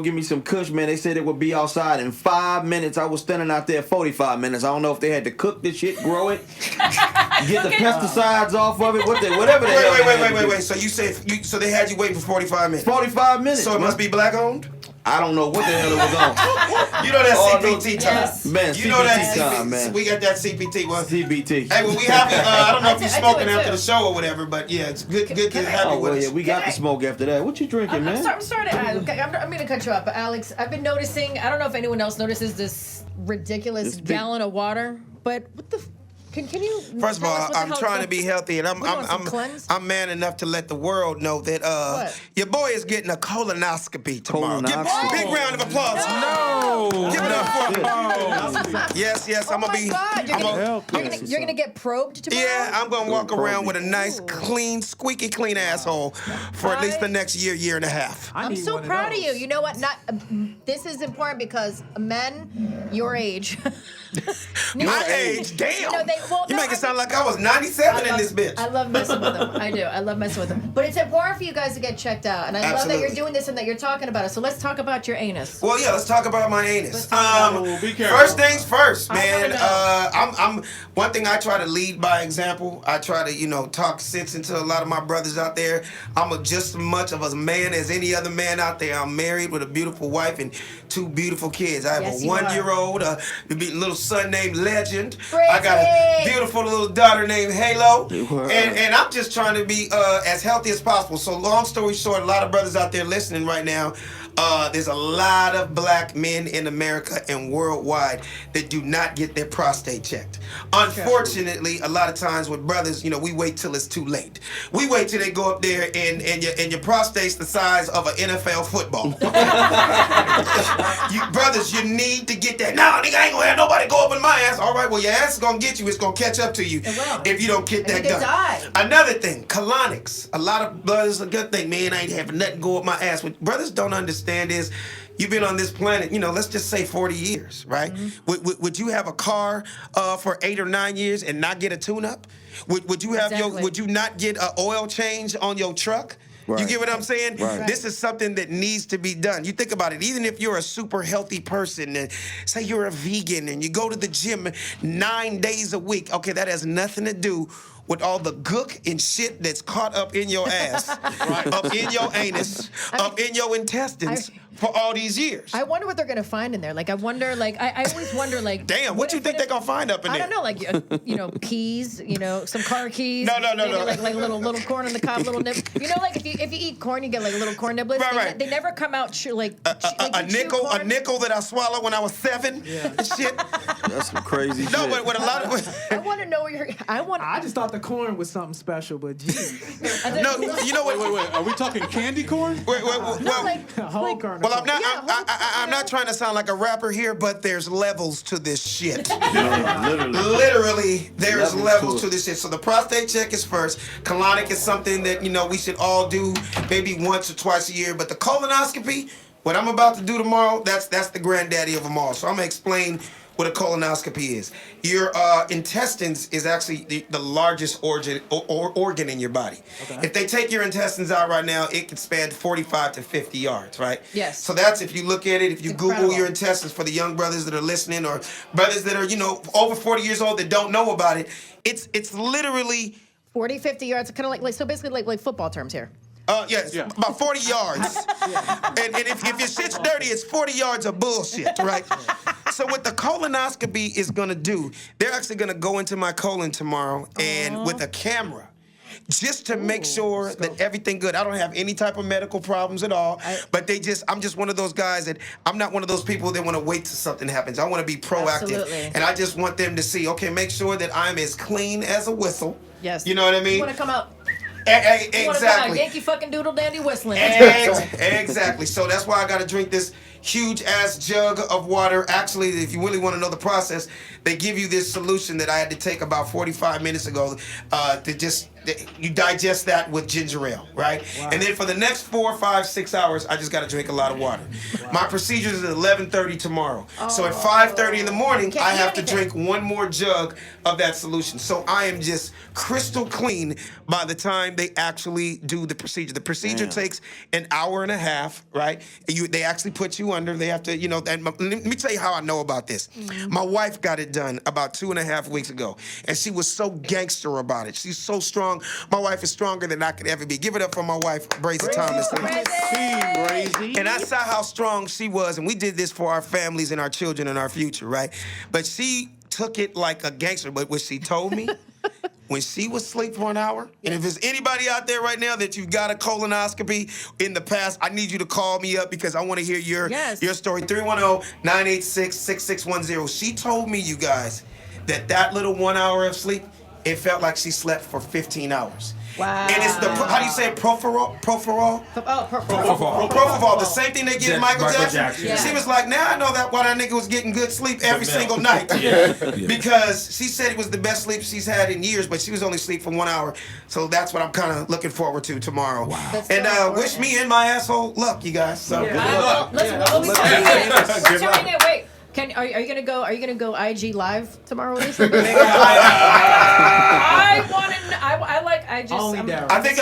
get me some kush, man. They said it would be outside in 5 minutes. I was standing out there 45 minutes. I don't know if they had to cook the shit, grow it, get the pesticides off of it, whatever the hell. Wait. So you say so they had you waiting for 45 minutes? 45 minutes. So it must be black owned? I don't know what the hell it was on. You know that CPT time. Yes. Man, You know that time, man. We got that CPT. Well, CBT. hey, well, we happy. I don't know if you're I do smoking it after too. the show or whatever, but yeah, it's good to have you Oh, with well, us. yeah, we got the smoke after that. What you drinking, man? I'm sorry to I'm going to cut you off, but Alex, I've been noticing, I don't know if anyone else notices this ridiculous This big- gallon of water, but what the... Can you... First of tell us all, what the I'm hell trying is to be going- healthy, and What do you want, some cleanse? I'm man enough to let the world know that What? your boy is getting a colonoscopy tomorrow. Colonoscopy? Big round of applause. No. Give it up for him. Yes, I'm Oh gonna my be. God, I'm you're gonna get probed tomorrow? Yeah, I'm gonna walk around with a nice, clean, squeaky clean asshole for at least the next year and a half. I'm so proud of you. You know what? This is important because men your age. My age, damn. You make it sound like I was 97 in this bitch. I love messing with them. I do. I love messing with them. But it's important for you guys to get checked out, and I love that you're doing this and that you're talking about it. So let's talk about your anus. Well, yeah, let's talk about my anus. Be careful. First things first, man. I I'm one thing I try to lead by example. I try to, talk sense into a lot of my brothers out there. I'm just as much of a man as any other man out there. I'm married with a beautiful wife and 2 beautiful kids. I have Yes, a you are. 1-year-old, little son named Legend. Crazy. I got a beautiful little daughter named Halo. And I'm just trying to be as healthy as possible. So long story short, a lot of brothers out there listening right now, there's a lot of black men in America and worldwide that do not get their prostate checked. Unfortunately, a lot of times with brothers, we wait till it's too late. We wait till they go up there and your prostate's the size of an NFL football. You brothers, you need to get that. No, nigga, I ain't gonna have nobody go up in my ass. All right, well, your ass is gonna get you. It's gonna catch up to you if you don't get that you could done. die. Another thing, colonics. A lot of brothers a good thing, man, I ain't having nothing go up my ass. What brothers don't understand is you've been on this planet, let's just say 40 years, right? Mm-hmm. Would you have a car for 8 or 9 years and not get a tune-up? Would you have would you not get an oil change on your truck? Right. You get what I'm saying? Right. This is something that needs to be done. You think about it, even if you're a super healthy person, and say you're a vegan and you go to the gym 9 days a week, okay, that has nothing to do with all the gook and shit that's caught up in your ass, up in your anus, up in your intestines for all these years. I wonder what they're gonna find in there. Like, I wonder. Like, I always wonder. Like, damn, what you think they're gonna find up in there? I don't know. Like, keys. Some car keys. No. Like little corn on the cob, little nib. Like if you eat corn, you get like little corn niblets. Right. They never come out like a nickel that I swallowed when I was 7. And shit. That's some crazy shit. No, but with a lot of. I want to know where you're. I just thought the corn was something special, but geez. No, you know what? Wait. Are we talking candy corn? Well, Whole kernel. well, I'm not trying to sound like a rapper here, but there's levels to this shit. Literally, there's levels to this shit. So the prostate check is first. Colonic is something that, we should all do maybe once or twice a year. But the colonoscopy, what I'm about to do tomorrow, that's the granddaddy of them all. So I'm going to explain what a colonoscopy is. Your intestines is actually the largest organ in your body. Okay. If they take your intestines out right now, it can span 45 to 50 yards, right? Yes. So that's, if you look at it, if you Google your intestines, for the young brothers that are listening, or brothers that are, over 40 years old that don't know about it, it's literally 40, 50 yards, kind of like so basically like football terms here. Yes, about 40 yards. And if your shit's dirty, it's 40 yards of bullshit, right? So what the colonoscopy is gonna do, they're actually gonna go into my colon tomorrow and with a camera, just to make sure that everything good. I don't have any type of medical problems at all, but I'm just one of those guys that I'm not one of those people that want to wait till something happens. I want to be proactive. Absolutely. And I just want them to see, okay, make sure that I'm as clean as a whistle. Yes. You know what I mean? You want to come out. Exactly. Yankee fucking doodle dandy whistling. Exactly. So that's why I got to drink this huge ass jug of water. Actually, if you really want to know the process, they give you this solution that I had to take about 45 minutes ago you digest that with ginger ale, right? Wow. And then for the next 4, 5, 6 hours, I just got to drink a lot of water. Wow. My procedure is at 11:30 tomorrow. So at 5:30 in the morning, I have to drink one more jug of that solution. So I am just crystal clean by the time they actually do the procedure. The procedure takes an hour and a half, right? They actually put you under. They have to, and let me tell you how I know about this. Mm-hmm. My wife got it done about 2.5 weeks ago, and she was so gangster about it. She's so strong. My wife is stronger than I could ever be. Give it up for my wife, Brazy Thomas. Brazy. And I saw how strong she was, and we did this for our families and our children and our future, right? But she took it like a gangster. But what she told me, when she was asleep for an hour, and if there's anybody out there right now that you got a colonoscopy in the past, I need you to call me up because I want to hear your story. 310-986-6610. She told me, you guys, that little 1 hour of sleep, it felt like she slept for 15 hours. Wow. And it's how do you say it? Propofol? Propofol. Propofol. The same thing they give Michael Jackson. Yeah. She was like, now I know why that nigga was getting good sleep every single night. Because she said it was the best sleep she's had in years, but she was only asleep for 1 hour. So that's what I'm kind of looking forward to tomorrow. Wow. And wish me and my asshole luck, you guys. So good luck. Listen, what's your name? Wait. Are you gonna go IG live tomorrow with us? I like IG. I think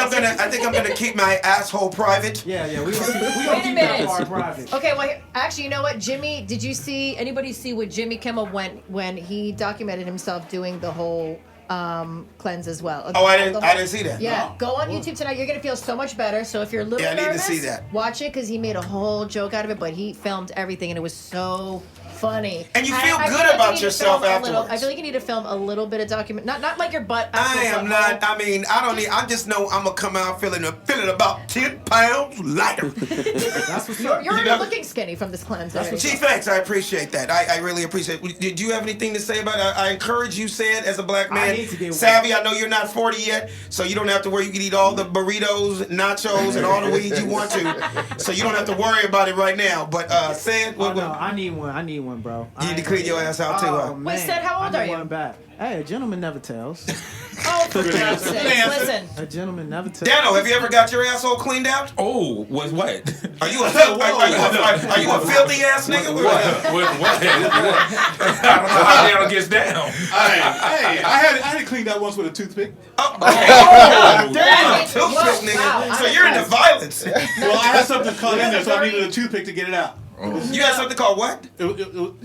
I'm gonna keep my asshole private. We gonna keep that part private. Okay, well, actually, you know what, Jimmy? Did you see? Anybody see what Jimmy Kimmel when he documented himself doing the whole cleanse as well? Oh, I didn't see that. Yeah, go on YouTube tonight. You're gonna feel so much better. So if you're a little nervous, I need to see that. Watch it because he made a whole joke out of it. But he filmed everything, and it was so funny. And you feel good about yourself afterwards. I feel like you need to film a little bit of document, not like your butt. I am not. I mean, I don't need. I just know I'm gonna come out feeling about 10 pounds lighter. That's what's you're looking skinny from this cleanse. Gee, thanks. I appreciate that. I really appreciate it. Did you have anything to say about it? I encourage you, Sed, as a black man, savvy. I know you're not 40 yet, so you don't have to worry. You can eat all the burritos, nachos, and all the weed you want to, so you don't have to worry about it right now. But Sed, I need one, bro. You need to clean your ass out too. Oh, man. Wait, Sed, how old are you? One back. Hey, a gentleman never tells. Oh, for God's sake! Listen. A gentleman never tells. Dano, have you ever got your asshole cleaned out? Oh, was what? Are you a filthy ass nigga? What? I don't know how Dano gets down. Hey, I had it cleaned out once with a toothpick. Oh, damn, toothpick, nigga. Wow, So you're into violence. Well, I had something caught in there, so I needed a toothpick to get it out. You had something called what? No.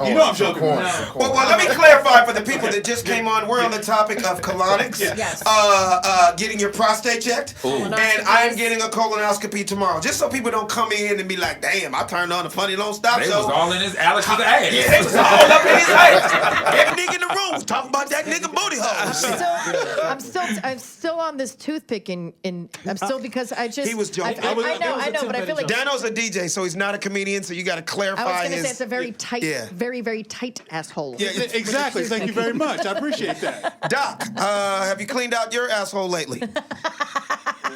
You know I'm joking. Well, let me clarify for the people that just came on. We're on the topic of colonics. Yes. Getting your prostate checked. And I am getting a colonoscopy tomorrow. Just so people don't come in and be like, damn, I turned on the Funny Don't Stop They show. was all in Alex's ass. Yeah, they was all up in his ass. Every nigga in the room was talking about that nigga booty hole. I'm still on this toothpick I'm still because I just. He was joking. I know, but I feel like Dano's a DJ, so he's not a comedian, so you got to clarify I was going to his... say it's a very tight very, very tight asshole. Yeah, exactly. Thank you very much. I appreciate that. Doc, have you cleaned out your asshole lately?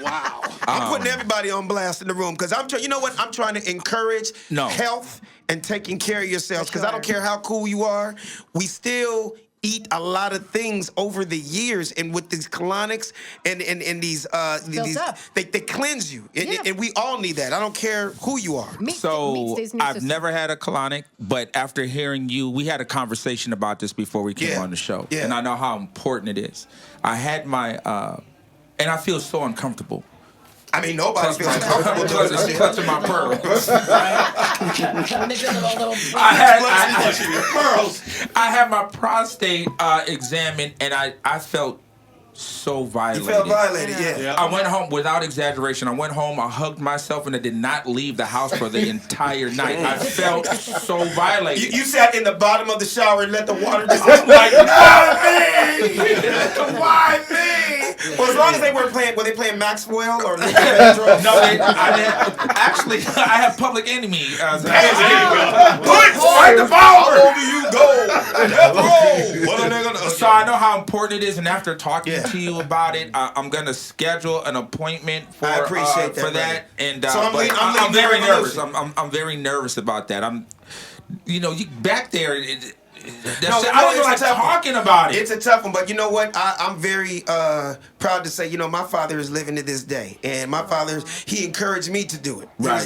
Wow. I'm putting everybody on blast in the room because you know what? I'm trying to encourage health and taking care of yourselves because I don't care how cool you are. We still eat a lot of things over the years, and with these colonics and these they cleanse you, and we all need that. I don't care who you are. So I've never had a colonic, but after hearing you, we had a conversation about this before we came on the show, and I know how important it is. I had my, and I feel so uncomfortable. I mean, nobody feels uncomfortable doing this shit. Clutching my pearls. I had my prostate examined, and I felt so violated. You felt violated, yeah. I went home, without exaggeration, I went home, I hugged myself, and I did not leave the house for the entire night. I felt so violated. You sat in the bottom of the shower and let the water just like, why me? Why me? Well, as long as they weren't playing, were they playing Maxwell or Luther Vandross? No, I have Public Enemy. Punch! Fight the power! Over you go! So I know how important it is, and after talking to you about it, I'm gonna schedule an appointment for I appreciate for that. And so I'm very nervous. I'm very nervous about that. You back there. I don't even like talking about it. It's a tough one, but you know what? I'm very proud to say, my father is living to this day, and my father, he encouraged me to do it. Right.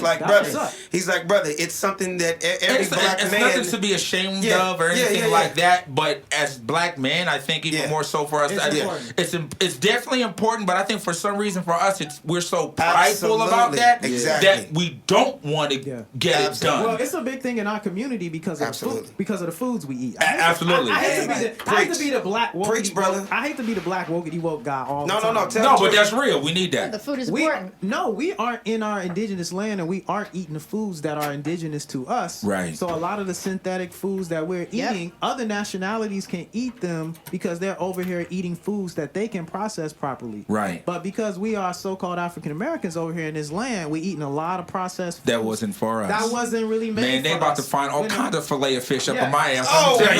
He's like, brother, it's something that every black man. It's nothing to be ashamed of or anything like that. But as black men, I think even more so for us, it's definitely important. But I think for some reason for us, we're so prideful about that that we don't want to get it done. Well, it's a big thing in our community because of the foods we eat. Absolutely. I hate to be the black woke. Preach, brother. I hate to be the black woke guy all the time. No, but that's real. We need that. The food is important. We aren't in our indigenous land, and we aren't eating the foods that are indigenous to us. Right. So a lot of the synthetic foods that we're eating, other nationalities can eat them because they're over here eating foods that they can process properly. Right. But because we are so-called African Americans over here in this land, we eating a lot of processed foods. That wasn't for us. That wasn't really made for us. Man, they about to find all kinds of fillet of fish up in my ass. Brother, let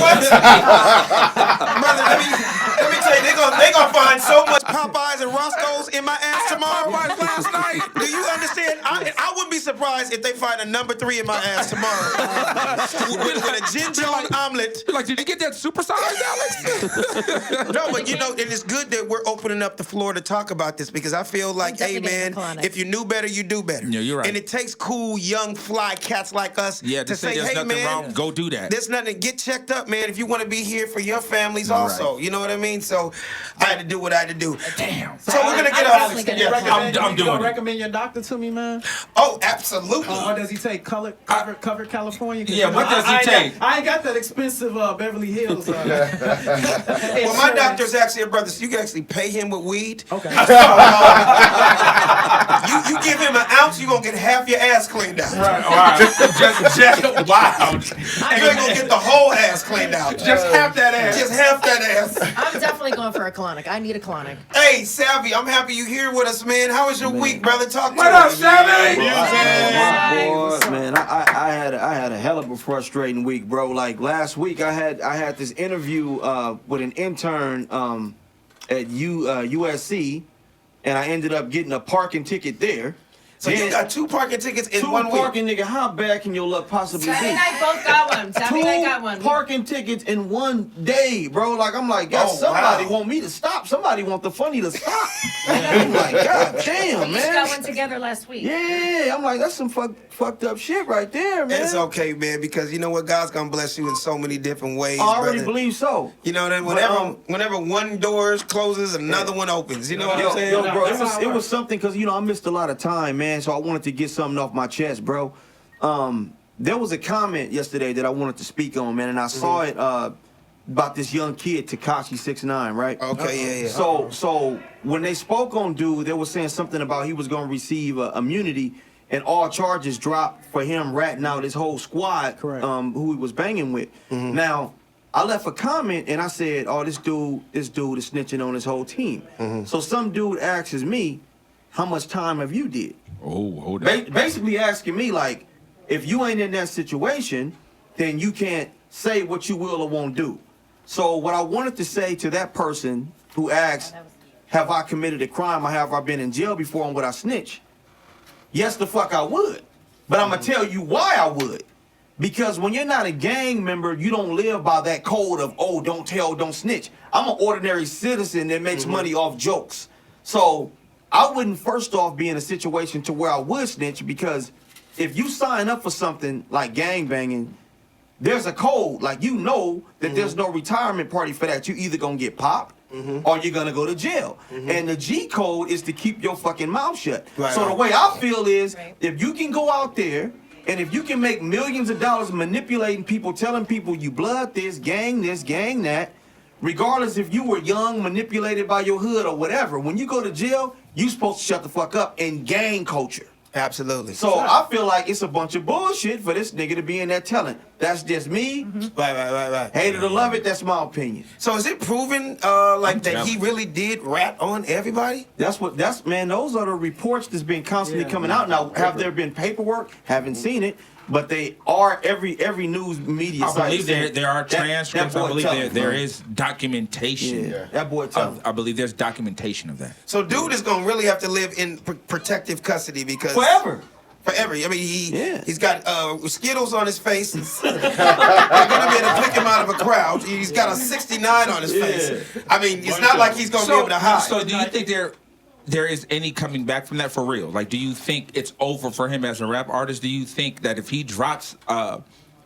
me tell you, they gonna find so much Popeyes and Roscoe's in my ass tomorrow. Last night. Do you understand? I wouldn't be surprised if they find a number 3 in my ass tomorrow with a ginger omelet. Like, did you get that supersized, Alex? No, but it is good that we're opening up the floor to talk about this because I feel like, hey man, if you knew better, you do better. Yeah, you're right. And it takes cool, young, fly cats like us to say, there's hey nothing man, wrong. Go do that. There's nothing. Get checked up, man. If you want to be here for your families, also, you know what I mean. So I had to do what I had to do. Damn. So we're gonna get I'm doing it. Recommend your doctor to me, man. Oh, absolutely. Or does he take cover California? Yeah, what does he take? I ain't got that expensive Beverly Hills. Well, my doctor's actually a brother, so you can actually pay him with weed. Okay. You give him an ounce, you gonna get half your ass cleaned out. Right. All right. Just wow. You ain't gonna get the whole ass cleaned out. Just half that ass. Just half that ass. I'm definitely going for a colonic. I need a colonic. Hey, Savvy, I'm happy you here with us, man. How was your week, brother? Talk to What up, Savvy? Man, I had a hell of a frustrating week, bro. Like last week, I had this interview with an intern at USC, and I ended up getting a parking ticket there. So you got 2 parking tickets in 1 week. 2 parking, nigga. How bad can your luck possibly be? Savvy and I both got one. Savvy and I got one. 2 parking tickets in 1 day, bro. Like, I'm like, God, somebody want me to stop. Somebody want the funny to stop. I'm like, God damn, We man. just got one together last week. Yeah, I'm like, that's some fucked up shit right there, man. It's okay, man, because you know what? God's gonna bless you in so many different ways. I already brother. believe so. You know that whenever one door closes, another one opens. You know what I'm saying? Yo, bro, it was something because I missed a lot of time, man. So I wanted to get something off my chest, bro. There was a comment yesterday that I wanted to speak on, man, and I saw it about this young kid, Tekashi 6ix9ine, right? Okay, yeah. So when they spoke on dude, they were saying something about he was gonna receive immunity, and all charges dropped for him ratting out his whole squad, who he was banging with. Now, I left a comment and I said, "Oh, this dude is snitching on his whole team." So some dude asks me, "How much time have you did?" Oh, hold on. Basically asking me like, if you ain't in that situation, then you can't say what you will or won't do. So what I wanted to say to that person who asked, have I committed a crime or have I been in jail before and would I snitch? Yes, the fuck I would. But I'm going to tell you why I would. Because when you're not a gang member, you don't live by that code of, oh, don't tell, don't snitch. I'm an ordinary citizen that makes money off jokes. So I wouldn't first off be in a situation to where I would snitch, because if you sign up for something like gangbanging, there's a code. Like, you know that there's no retirement party for that. You either gonna get popped or you're gonna go to jail. And the G code is to keep your fucking mouth shut. So the way I feel is, if you can go out there and if you can make millions of dollars manipulating people, telling people you blood this, gang that, regardless if you were young, manipulated by your hood or whatever, when you go to jail, you supposed to shut the fuck up in gang culture. Absolutely. So I feel like it's a bunch of bullshit for this nigga to be in there telling. That's just me. Right. Hate it or love it, that's my opinion. So is it proven that he really did rat on everybody? Man, those are the reports that's been constantly coming out. Now, have there been paperwork? Haven't seen it. But they are every news media site. I believe there are transcripts. I believe there is documentation. Yeah. That boy tell I believe there's documentation of that. So dude is gonna really have to live in protective custody because forever. I mean, he's got Skittles on his face. They're gonna be able to pick him out of a crowd. He's got a 69 on his face. I mean, it's not like he's gonna be able to hide. So do you think there is any coming back from that for real? Like, do you think it's over for him as a rap artist? Do you think that if he drops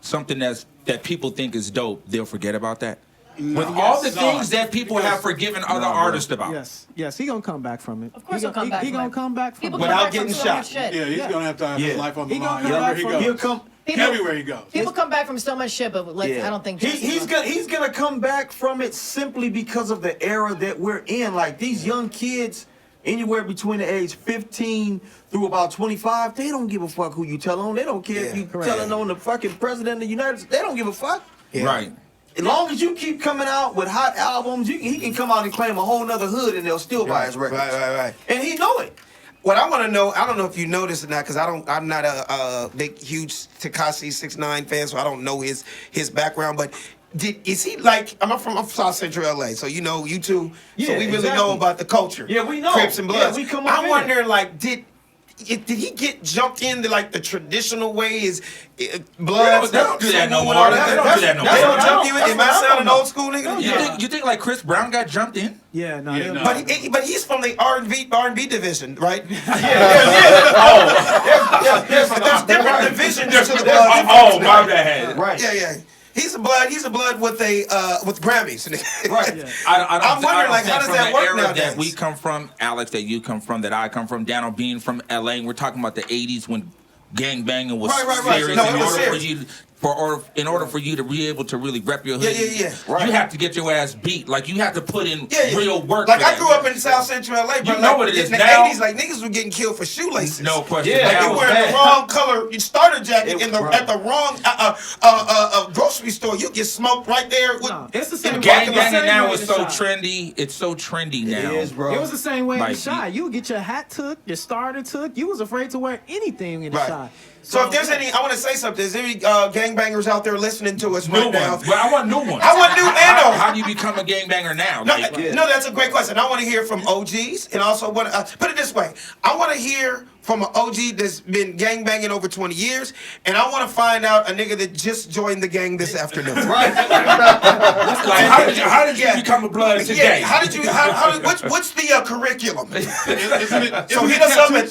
something that people think is dope, they'll forget about that? With all the things that people have forgiven other artists about. Yes, he gonna come back from it. Of course he'll come back. He gonna come back from it. Without getting shot. Yeah, he's gonna have to have his life on the line. Wherever he goes. He'll come. Everywhere he goes. People come back from so much shit, but I don't think he's gonna come back from it simply because of the era that we're in. Like, these young kids, anywhere between the age 15 through about 25, they don't give a fuck who you tell on. They don't care if you telling on the fucking president of the United States. They don't give a fuck. Yeah. Right. As long as you keep coming out with hot albums, he can come out and claim a whole nother hood and they'll still buy his records. Right. And he know it. What I want to know, I don't know if you know this or not, because I'm not a big, huge Tekashi 6ix9ine fan, so I don't know his background. But is he like? I'm from South Central LA, so you know, you two, so we really know about the culture. Yeah, we know. Crips and Bloods. Yeah, we come up I'm in. wondering, like, did he get jumped into like the traditional way? Is Bloods? They don't do that no more. They don't jump you in. Am I sounding old school nigga? You think like Chris Brown got jumped in? Yeah, no. But he's from the R&B division, right? There's different divisions to the Bloods. Oh, my bad. Right. Yeah. He's a blood with Grammys. Right. Yeah. I'm wondering, like, how does that work nowadays? That we come from, Alex, that you come from, that I come from, Daniel being from LA, and we're talking about the 80s when gangbanging was serious. No, it was serious. In order for you to be able to really rep your hood, Right. you have to get your ass beat. Like, you have to put in real work. Like, for I grew up in South Central LA, but you know what it is in the now. 80s, like, niggas were getting killed for shoelaces. No question. Like, you wearing the wrong color starter jacket at the wrong grocery store, you get smoked right there. It's the same. Gangbanging now is so trendy. It's so trendy now. It is, bro. It was the same way in Like, the Chi. You would get your hat took, your starter took. You was afraid to wear anything in the Chi. So if there's any, I want to say something. There's any gangbangers out there listening to us right now? But I want new ones. I want new and How do you become a gangbanger now? No, that's a great question. I want to hear from OGs, and also put it this way: I want to hear from an OG that's been gangbanging over 20 years, and I want to find out a nigga that just joined the gang this afternoon. Right. How did you become a blood today? Yeah. How did you? What's the curriculum? So hit us up at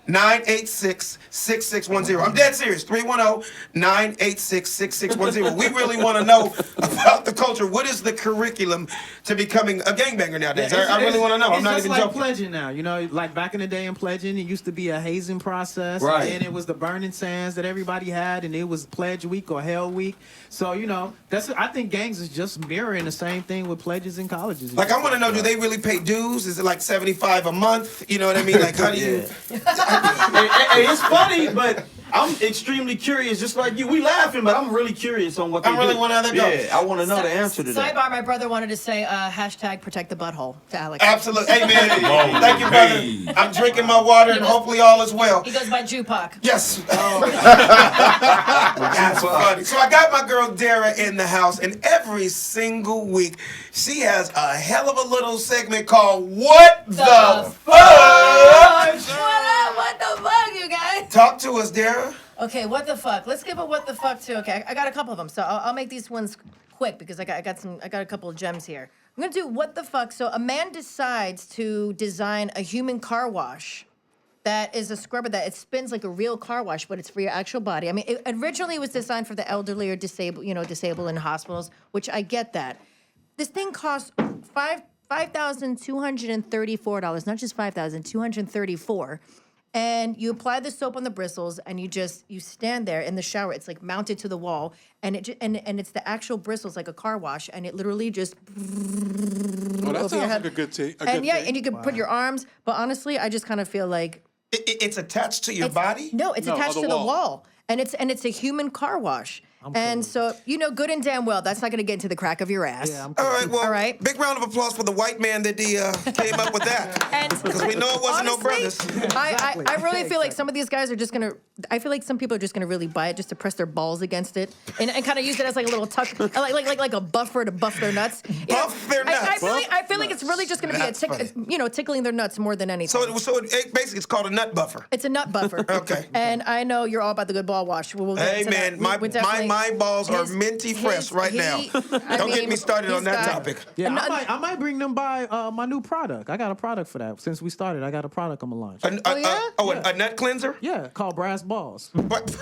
310-986-6610. I'm dead serious. 310-986-6610. We really want to know about the culture. What is the curriculum to becoming a gangbanger nowadays? I really want to know. I'm not even like joking. Pledging now. You know, like back in the day in pledging, it used to be a hazing process. Right. And then it was the burning sands that everybody had, and it was pledge week or hell week. So, you know, I think gangs is just mirroring the same thing with pledges in colleges. Like, I want to know, do they really pay dues? Is it like $75 a month? You know what I mean? Like, how do you? Hey, it's funny, but I'm extremely curious, just like you. We laughing, but I'm really curious on what they really do. want to go. Yeah, I want to know the answer to that. Sidebar, my brother wanted to say hashtag protect the butthole to Alex. Absolutely. Hey, man. Thank you, brother. I'm drinking my water, and hopefully all is well. He goes by Jupac. Yes. That's funny. So I got my girl Dara in the house, and every single week she has a hell of a little segment called What the Fuck? What the fuck, you guys? Talk to us, Dara. Okay, what the fuck? Let's give a what the fuck to. Okay, I got a couple of them, so I'll make these ones quick because I got a couple of gems here. I'm gonna do what the fuck. So a man decides to design a human car wash that is a scrubber that it spins like a real car wash, but it's for your actual body. I mean, it originally was designed for the elderly or disabled in hospitals, which I get that. This thing costs $5,234, not just $5,234. And you apply the soap on the bristles, and you stand there in the shower. It's like mounted to the wall, and it's the actual bristles like a car wash, and it literally just. Well, that sounds like a good thing. And you can put your arms, but honestly, I just kind of feel like it's attached to your body. No, it's attached to the wall, and it's a human car wash. And so, good and damn well, that's not going to get into the crack of your ass. Yeah, all right, well, big round of applause for the white man that came up with that. Because we know it wasn't honestly, no brothers. I really feel like some of these guys are just going to, I feel like some people are just going to really buy it just to press their balls against it and kind of use it as like a little tuck, like a buffer to buff their nuts. Their nuts. I feel like it's really just going to be tickling their nuts more than anything. So it basically it's called a nut buffer. It's a nut buffer. Okay. And I know you're all about the good ball wash. We'll get hey, into man, that. my balls are minty fresh right now. Don't get me started on that topic. Yeah, I might bring them by my new product. I got a product for that. Since we started, I got a product I'm gonna launch. A nut cleanser? Yeah, called Brass Balls. Ladies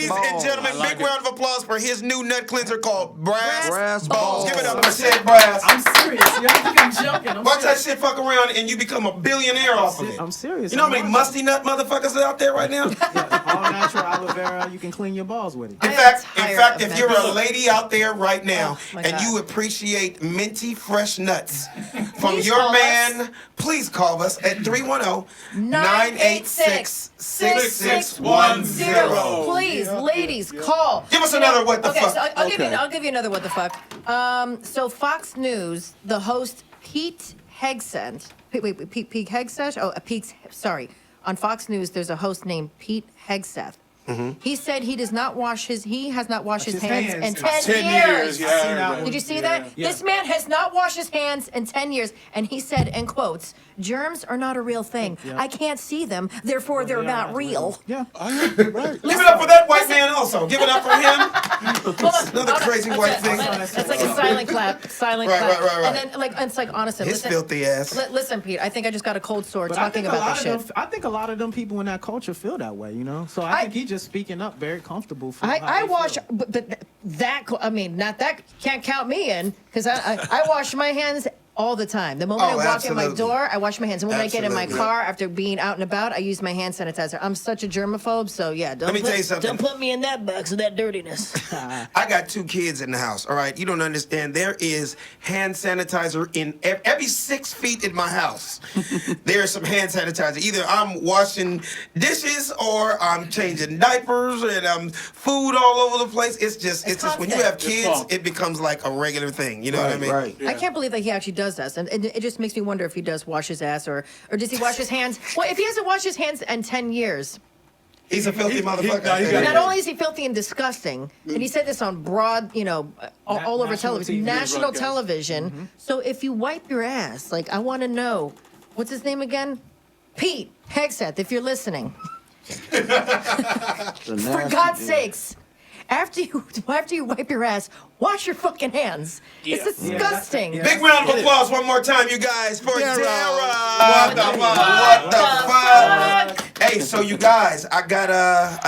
and gentlemen, big round of applause for his new nut cleanser called Brass Balls. Give it up for Sed Brass. I'm serious. Y'all think I'm joking? Watch that shit fuck around and you become a billionaire off of it. I'm serious. You know how many musty nut motherfuckers are out there right now? All natural aloe vera. You can clean your balls with it. In fact, if you're a lady out there right now and you appreciate minty fresh nuts from your man, please call us at 310-986-6610. Please, ladies, call. Give us another what the fuck. So I'll give you another what the fuck. So Fox News, the host Pete Hegseth. Pete Hegseth? Sorry. On Fox News, there's a host named Pete Hegseth. Mm-hmm. He said he has not washed his hands in 10 years. Yeah, did you see that? Yeah. This man has not washed his hands in 10 years. And he said, in quotes, germs are not a real thing. Yeah. I can't see them, therefore they're not real. Yeah. Right. Give it up for that white man also. Give it up for him. Another crazy white thing. It's like a silent clap. Silent clap. Right. And then it's like, honestly, his filthy ass. Listen, Pete, I think I just got a cold sore talking about this shit. I think a lot of them people in that culture feel that way, So I think he just speaking up very comfortable. For I wash, but that, not that, can't count me in, because I wash my hands all the time. The moment I walk in my door, I wash my hands. And when I get in my car after being out and about, I use my hand sanitizer. I'm such a germaphobe, so yeah. Let me tell you something. Don't put me in that box of that dirtiness. I got 2 kids in the house, all right? You don't understand. There is hand sanitizer in every 6 feet in my house. There's some hand sanitizer. Either I'm washing dishes or I'm changing diapers and I'm food all over the place. It's just when you have kids, it becomes like a regular thing. You know what I mean? Right. Yeah. I can't believe that he actually does that. And it just makes me wonder if he does wash his ass or does he wash his hands? Well, if he hasn't washed his hands in 10 years. He's a filthy motherfucker. Not only is he filthy and disgusting, and he said this on broad, all over television, national television. Mm-hmm. So if you wipe your ass, I want to know, what's his name again? Pete Hegseth, if you're listening. For God's sakes. After you wipe your ass, wash your fucking hands. Yeah. It's disgusting. Big round of applause one more time, you guys, for Dara. What the fuck? Hey, so you guys, I got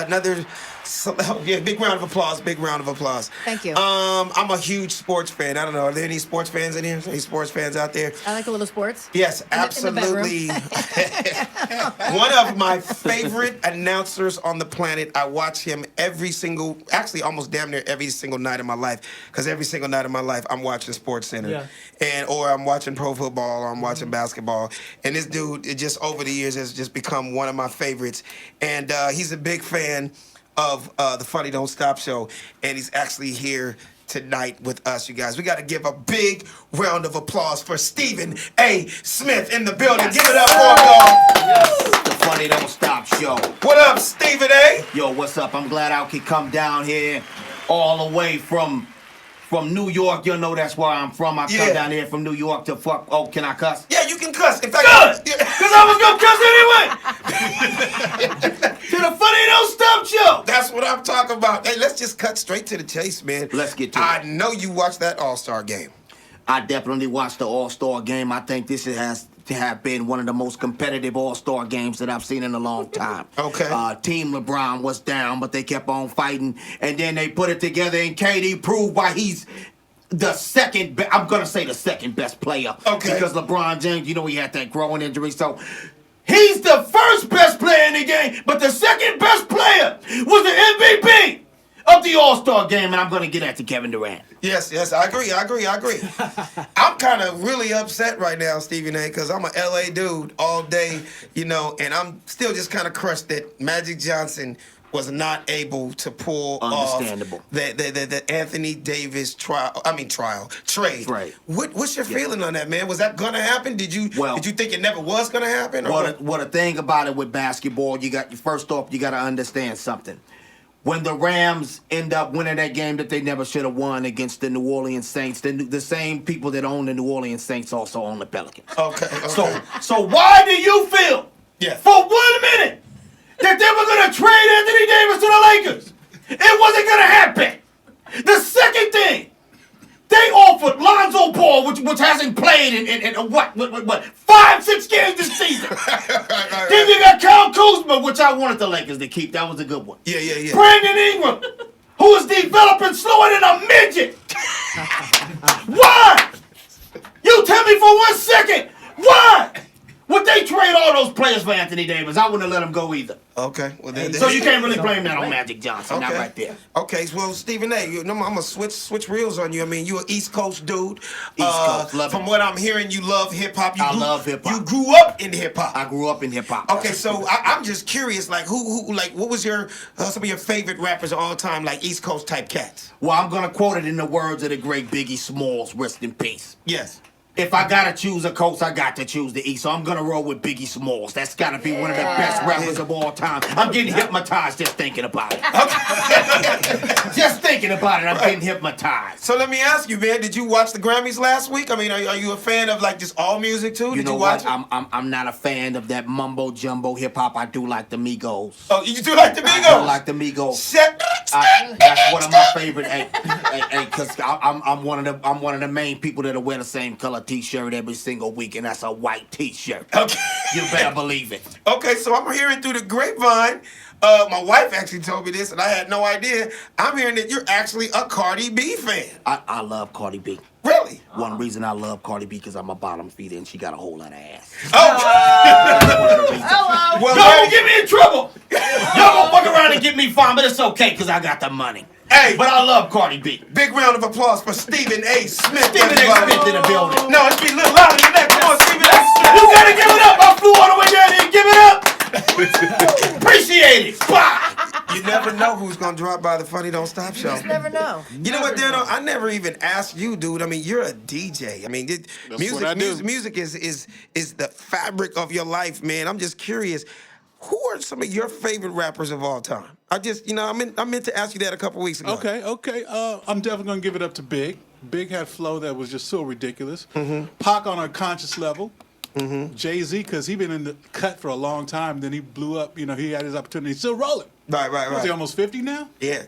another So, yeah, big round of applause. Big round of applause. Thank you. I'm a huge sports fan. I don't know. Are there any sports fans in here? Any sports fans out there? I like a little sports. Yes, absolutely. One of my favorite announcers on the planet. I watch him actually almost damn near every single night of my life. Because every single night of my life, I'm watching Sports Center. Yeah. Or I'm watching pro football, or I'm watching basketball. And this dude, it just over the years, has just become one of my favorites. And he's a big fan of the Funny Don't Stop show, and he's actually here tonight with us, you guys. We got to give a big round of applause for Stephen A. Smith in the building. Give it up for him, y'all. Yes. The Funny Don't Stop show. What up, Stephen A? Yo, what's up? I'm glad I could come down here all the way from New York. You know that's where I'm from. I come down here from New York to fuck. Oh, can I cuss? Yeah, you can cuss. In fact, good, because I was gonna cuss anyway. To the Funny Don't Stop show. That's what I'm talking about. Hey, let's just cut straight to the chase, man. Let's get to it. I know you watched that All-Star game. I definitely watched the All-Star game. I think this has to have been one of the most competitive All-Star games that I've seen in a long time. Okay. Team LeBron was down, but they kept on fighting, and then they put it together, and KD proved why he's the second best player. Okay. Because LeBron James, you know, he had that growing injury, so he's the first best player in the game, but the second best player was the MVP of the All-Star game, and I'm going to get that to Kevin Durant. Yes, I agree. I'm kind of really upset right now, Stephen A., because I'm a LA dude all day, you know, and I'm still just kind of crushed that Magic Johnson was not able to pull off the Anthony Davis trade. Right. What's your feeling on that, man? Was that gonna happen? Did you think it never was gonna happen? Well, the thing about it with basketball, first off, you got to understand something. When the Rams end up winning that game that they never should have won against the New Orleans Saints, the same people that own the New Orleans Saints also own the Pelicans. Okay. So why do you feel for 1 minute that they were going to trade Anthony Davis to the Lakers? It wasn't going to happen. The second thing, they offered Lonzo Ball, which hasn't played in 5-6 games this season. Then you got Kyle Kuzma, which I wanted the Lakers to keep. That was a good one. Yeah. Brandon Ingram, who is developing slower than a midget. Why? You tell me for 1 second. Why would they trade all those players for Anthony Davis? I wouldn't have let him go either. Okay. Well, so you can't really blame that on Magic Johnson. Not right there. Okay. Well, Stephen A., I'm gonna switch reels on you. I mean, you an East Coast dude. East Coast. Love from it. what I'm hearing, you love hip hop. I love hip hop. You grew up in hip hop. I grew up in hip hop. Okay, so I'm just curious, like what was your some of your favorite rappers of all time, like East Coast type cats? Well, I'm gonna quote it in the words of the great Biggie Smalls, rest in peace. Yes. If I gotta choose a coast, I got to choose the East. So I'm gonna roll with Biggie Smalls. That's gotta be one of the best rappers of all time. I'm getting hypnotized just thinking about it. Just thinking about it, I'm getting hypnotized. So let me ask you, man, did you watch the Grammys last week? I mean, are you a fan of like just all music too? Did you watch it? I'm not a fan of that mumbo jumbo hip hop. I do like the Migos. Oh, you do like the Migos? I do like the Migos. That's one of my favorite. Because I'm one of the main people that'll wear the same color T-shirt every single week, and that's a white T-shirt. Okay. You better believe it. Okay, so I'm hearing through the grapevine. My wife actually told me this, and I had no idea. I'm hearing that you're actually a Cardi B fan. I love Cardi B. Really? One reason I love Cardi B because I'm a bottom feeder and she got a whole lot of ass. Oh! Well, y'all gonna get me in trouble. Y'all gonna fuck around and get me fined, but it's okay because I got the money. Hey, but I love Cardi B. Big round of applause for Stephen A. Smith. Stephen A. Smith in the building. No, let's be a little louder than that. Come on, Stephen A. Smith. You gotta give it up. I flew all the way down here. Give it up. Appreciate it. Bye. You never know who's gonna drop by the Funny Don't Stop show. You just never know. You know what, Dara? I never even asked you, dude. I mean, you're a DJ. I mean, music is the fabric of your life, man. I'm just curious. Who are some of your favorite rappers of all time? I meant to ask you that a couple weeks ago. Okay. I'm definitely gonna give it up to Big. Big had flow that was just so ridiculous. Mm-hmm. Pac on a conscious level. Mm-hmm. Jay-Z, because he been in the cut for a long time. Then he blew up. You know, he had his opportunity. He's still rolling. Right. Was he almost 50 now? Yeah.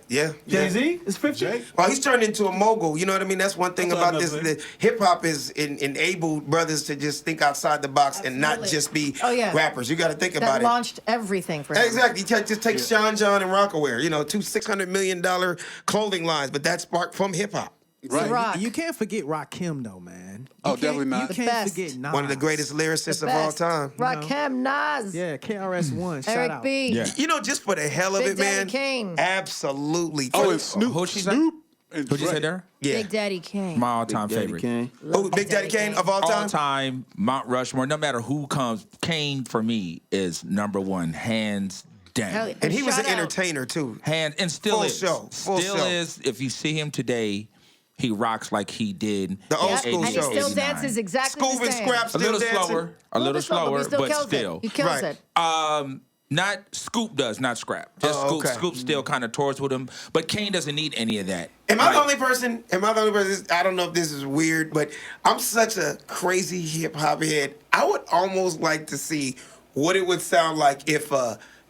Jay-Z is 50. Well, he's turned into a mogul. You know what I mean? That's one thing about this. Hip hop is enabled brothers to just think outside the box and not just be rappers. You got to think about it. That launched everything for him. Exactly. Just take Sean John and Rockaware. You know, two $600 million clothing lines, but that sparked from hip hop. Right. You can't forget Rakim though, man. Definitely not. You can't forget Nas. One of the greatest lyricists of all time. Rakim, Nas. Yeah, KRS-One. Shout Eric out. B. Yeah. You know, just for the hell of Big it, man. Daddy Kane. Absolutely. Oh, and Snoop. Who'd you say there? Yeah. Big Daddy Kane. My all-time favorite. Big Daddy Kane of all time? All time, Mount Rushmore. No matter who comes, Kane for me is number one, hands down. And he was an entertainer too. And still is. Full show. Is. If you see him today, he rocks like he did the old school and shows. he still dances exactly Scoop the and same. Scrap still dancing. A little slower, but still. He kills it. Not Scoop does, not Scrap. Just Scoop. Okay. Scoop still kind of tours with him, but Kane doesn't need any of that. Am I the only person? I don't know if this is weird, but I'm such a crazy hip hop head. I would almost like to see what it would sound like if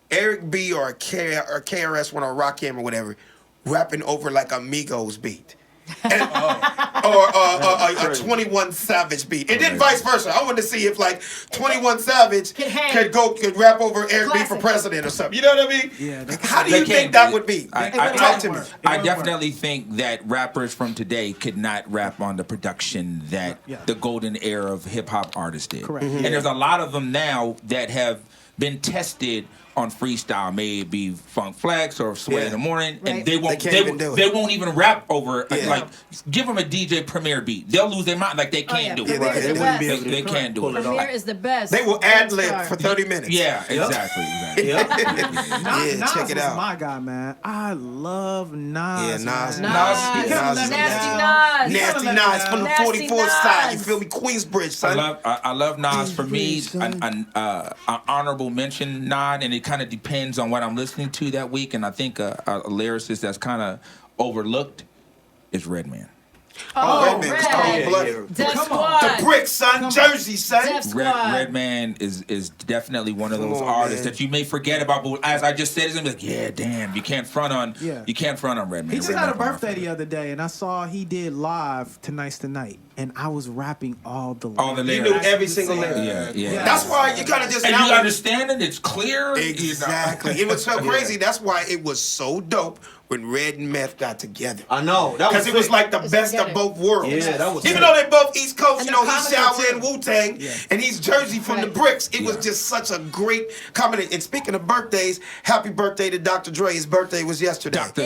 Eric B or KRS One or Rakim or whatever rapping over like a Migos beat. Or a 21 Savage beat. And then vice versa. I wanted to see if like 21 Savage could rap over Eric B for president or something. You know what I mean? Yeah. How do you think that would be? Talk to me. I definitely think that rappers from today could not rap on the production that the golden era of hip hop artists did. Correct. And there's a lot of them now that have been tested on freestyle, may it be Funk Flex or Sway in the Morning, and they won't even rap over like give them a DJ Premier beat. They'll lose their mind, like they can't do it. They can't do it. Premier is the best. They will ad lib for 30 minutes. Yeah, exactly. Nas check it out. My guy, man. I love Nas. Yeah, Nas. Nasty Nas from the 44th side. You feel me? Queensbridge, son. I love Nas. For me, an honorable mention nod, and it kind of depends on what I'm listening to that week. And I think a lyricist that's kind of overlooked is Redman. Redman's cold-blooded. The Bricks, son. Jersey, son. Redman is definitely one of those artists that you may forget about, but as I just said, it's gonna be like, yeah, damn, you can't front on Redman. He just had a birthday the other day, and I saw he did live Tonight's the Night, and I was rapping all the lyrics. You knew every single lyric. Yeah. That's why you kind of just... And you understand it, it's clear. Exactly. It was so crazy. That's why it was so dope when Red and Meth got together. I know. Because it was like the best of both worlds. Yeah, that was even though they both East Coast, you know, he's Shaolin Wu-Tang, and he's Jersey from the Bricks. It was just such a great combination. And speaking of birthdays, happy birthday to Dr. Dre. His birthday was yesterday. Dr.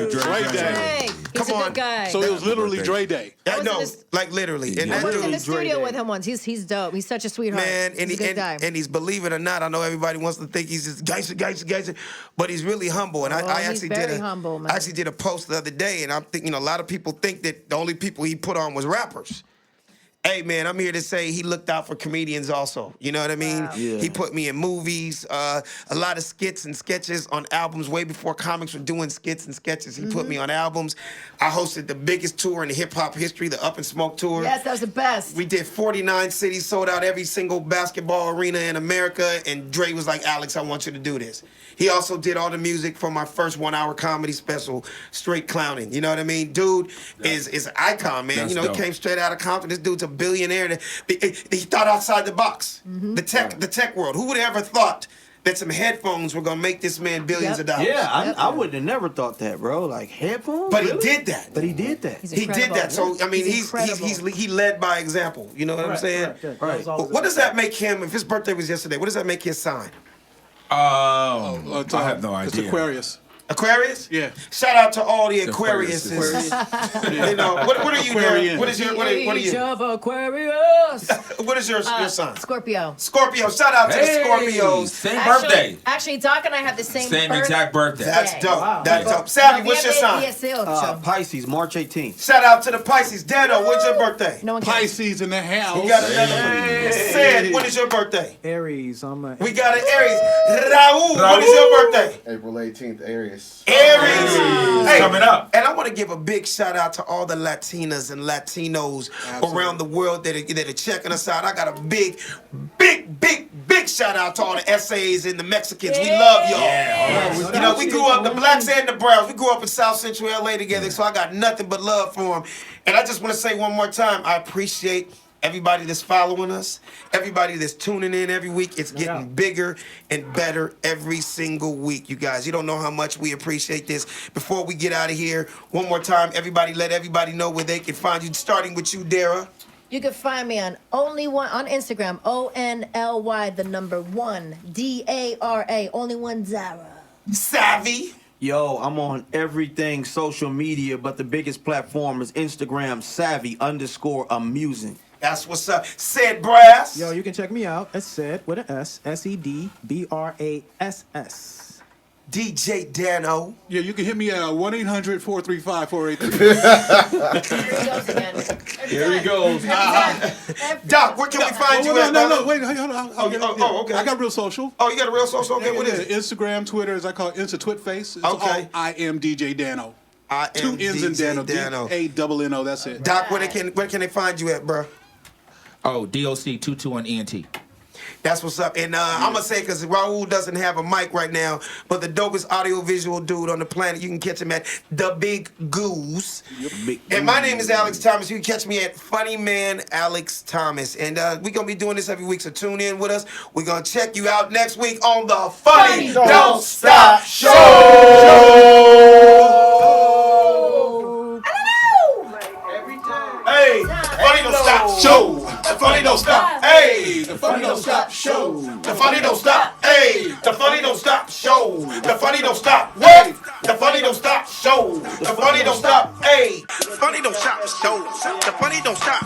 Dre. He's a good guy. So it was literally Dre Day. No, like literally. And I was in the studio with him once. He's dope. He's such a sweetheart. Man, and he's a good guy. And he's, believe it or not, I know everybody wants to think he's just gangster, but he's really humble. And I actually did a post the other day, and I'm thinking a lot of people think that the only people he put on was rappers. Hey, man, I'm here to say he looked out for comedians also. You know what I mean? Wow. Yeah. He put me in movies, a lot of skits and sketches on albums way before comics were doing skits and sketches. He put me on albums. I hosted the biggest tour in the hip-hop history, the Up and Smoke Tour. Yes, that was the best. We did 49 cities, sold out every single basketball arena in America, and Dre was like, Alex, I want you to do this. He also did all the music for my first 1-hour comedy special, Straight Clowning. You know what I mean? Dude is an icon, man. That's dope. He came straight out of Compton. This dude's a billionaire. He thought outside the box. The tech world. Who would have ever thought that some headphones were gonna make this man billions of dollars? Yeah, I would have never thought that, bro. Like headphones. But he did that. But he did that. He did that. So I mean, he led by example. You know what I'm saying? Right. What does that make him? If his birthday was yesterday, what does that make his sign? I have no idea. It's Aquarius. Aquarius? Yeah. Shout out to all the Aquariuses. You know, what are you doing? What are you? Age of Aquarius. What is your sign? Scorpio. Scorpio. Shout out to the Scorpios. Same birthday. Actually, Doc and I have the same exact birthday. That's dope. Wow. That's dope. Savvy, what's your sign? Pisces, March 18th. Shout out to the Pisces. Dano, what's your birthday? No one Pisces in the house. We got another one. Sed, when is your birthday? Aries. We got an Aries. Raul, when is your birthday? April 18th, Aries. Aries. Hey, coming up. And I want to give a big shout out to all the Latinas and Latinos around the world that are checking us out. I got a big shout out to all the SAs and the Mexicans. We love y'all. Yeah. You know, we grew up, the blacks and the browns, we grew up in South Central LA together, so I got nothing but love for them. And I just want to say one more time, I appreciate everybody that's following us, everybody that's tuning in every week. It's getting bigger and better every single week, you guys. You don't know how much we appreciate this. Before we get out of here, one more time, everybody let everybody know where they can find you, starting with you, Dara. You can find me on Instagram, ONLY, the number 1, DARA, only one Dara. Savvy. Yo, I'm on everything social media, but the biggest platform is Instagram, savvy_amusing. That's what's up. Sed Brass. Yo, you can check me out at Sed with an S, SEDBRASS. DJ Dano. Yeah, you can hit me at 1-800-435-4833. Here he goes. Doc, where can we find you at? No, wait, hold on. Okay. I got real social. Oh, you got a real social? Okay, what is it? Instagram, Twitter, as I call it, Insta-Twitface. It's all I am DJ Dano. I am 2 N's in DJ Dano. D-A-N-N-O, that's it. Doc, where can they find you at, bro? Oh, DOC221ENT. That's what's up. And I'm going to say, because Raul doesn't have a mic right now, but the dopest audiovisual dude on the planet, you can catch him at The Big Goose. And my name is Alex Thomas. You can catch me at Funny Man Alex Thomas. And we're going to be doing this every week, so tune in with us. We're going to check you out next week on the Funny Don't Stop Show. Hey, Funny Don't Stop Show. The Funny Don't Stop. Hey, the Funny Don't Stop Show. The Funny Don't Stop. Hey, the Funny Don't Stop Show. The Funny Don't Stop. What? The Funny Don't Stop Show. The Funny Don't Stop. Hey, Funny Don't Stop Show. The Funny Don't Stop.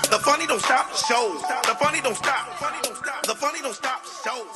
The Funny Don't Stop Show. The Funny Don't Stop. The Funny Don't Stop Show.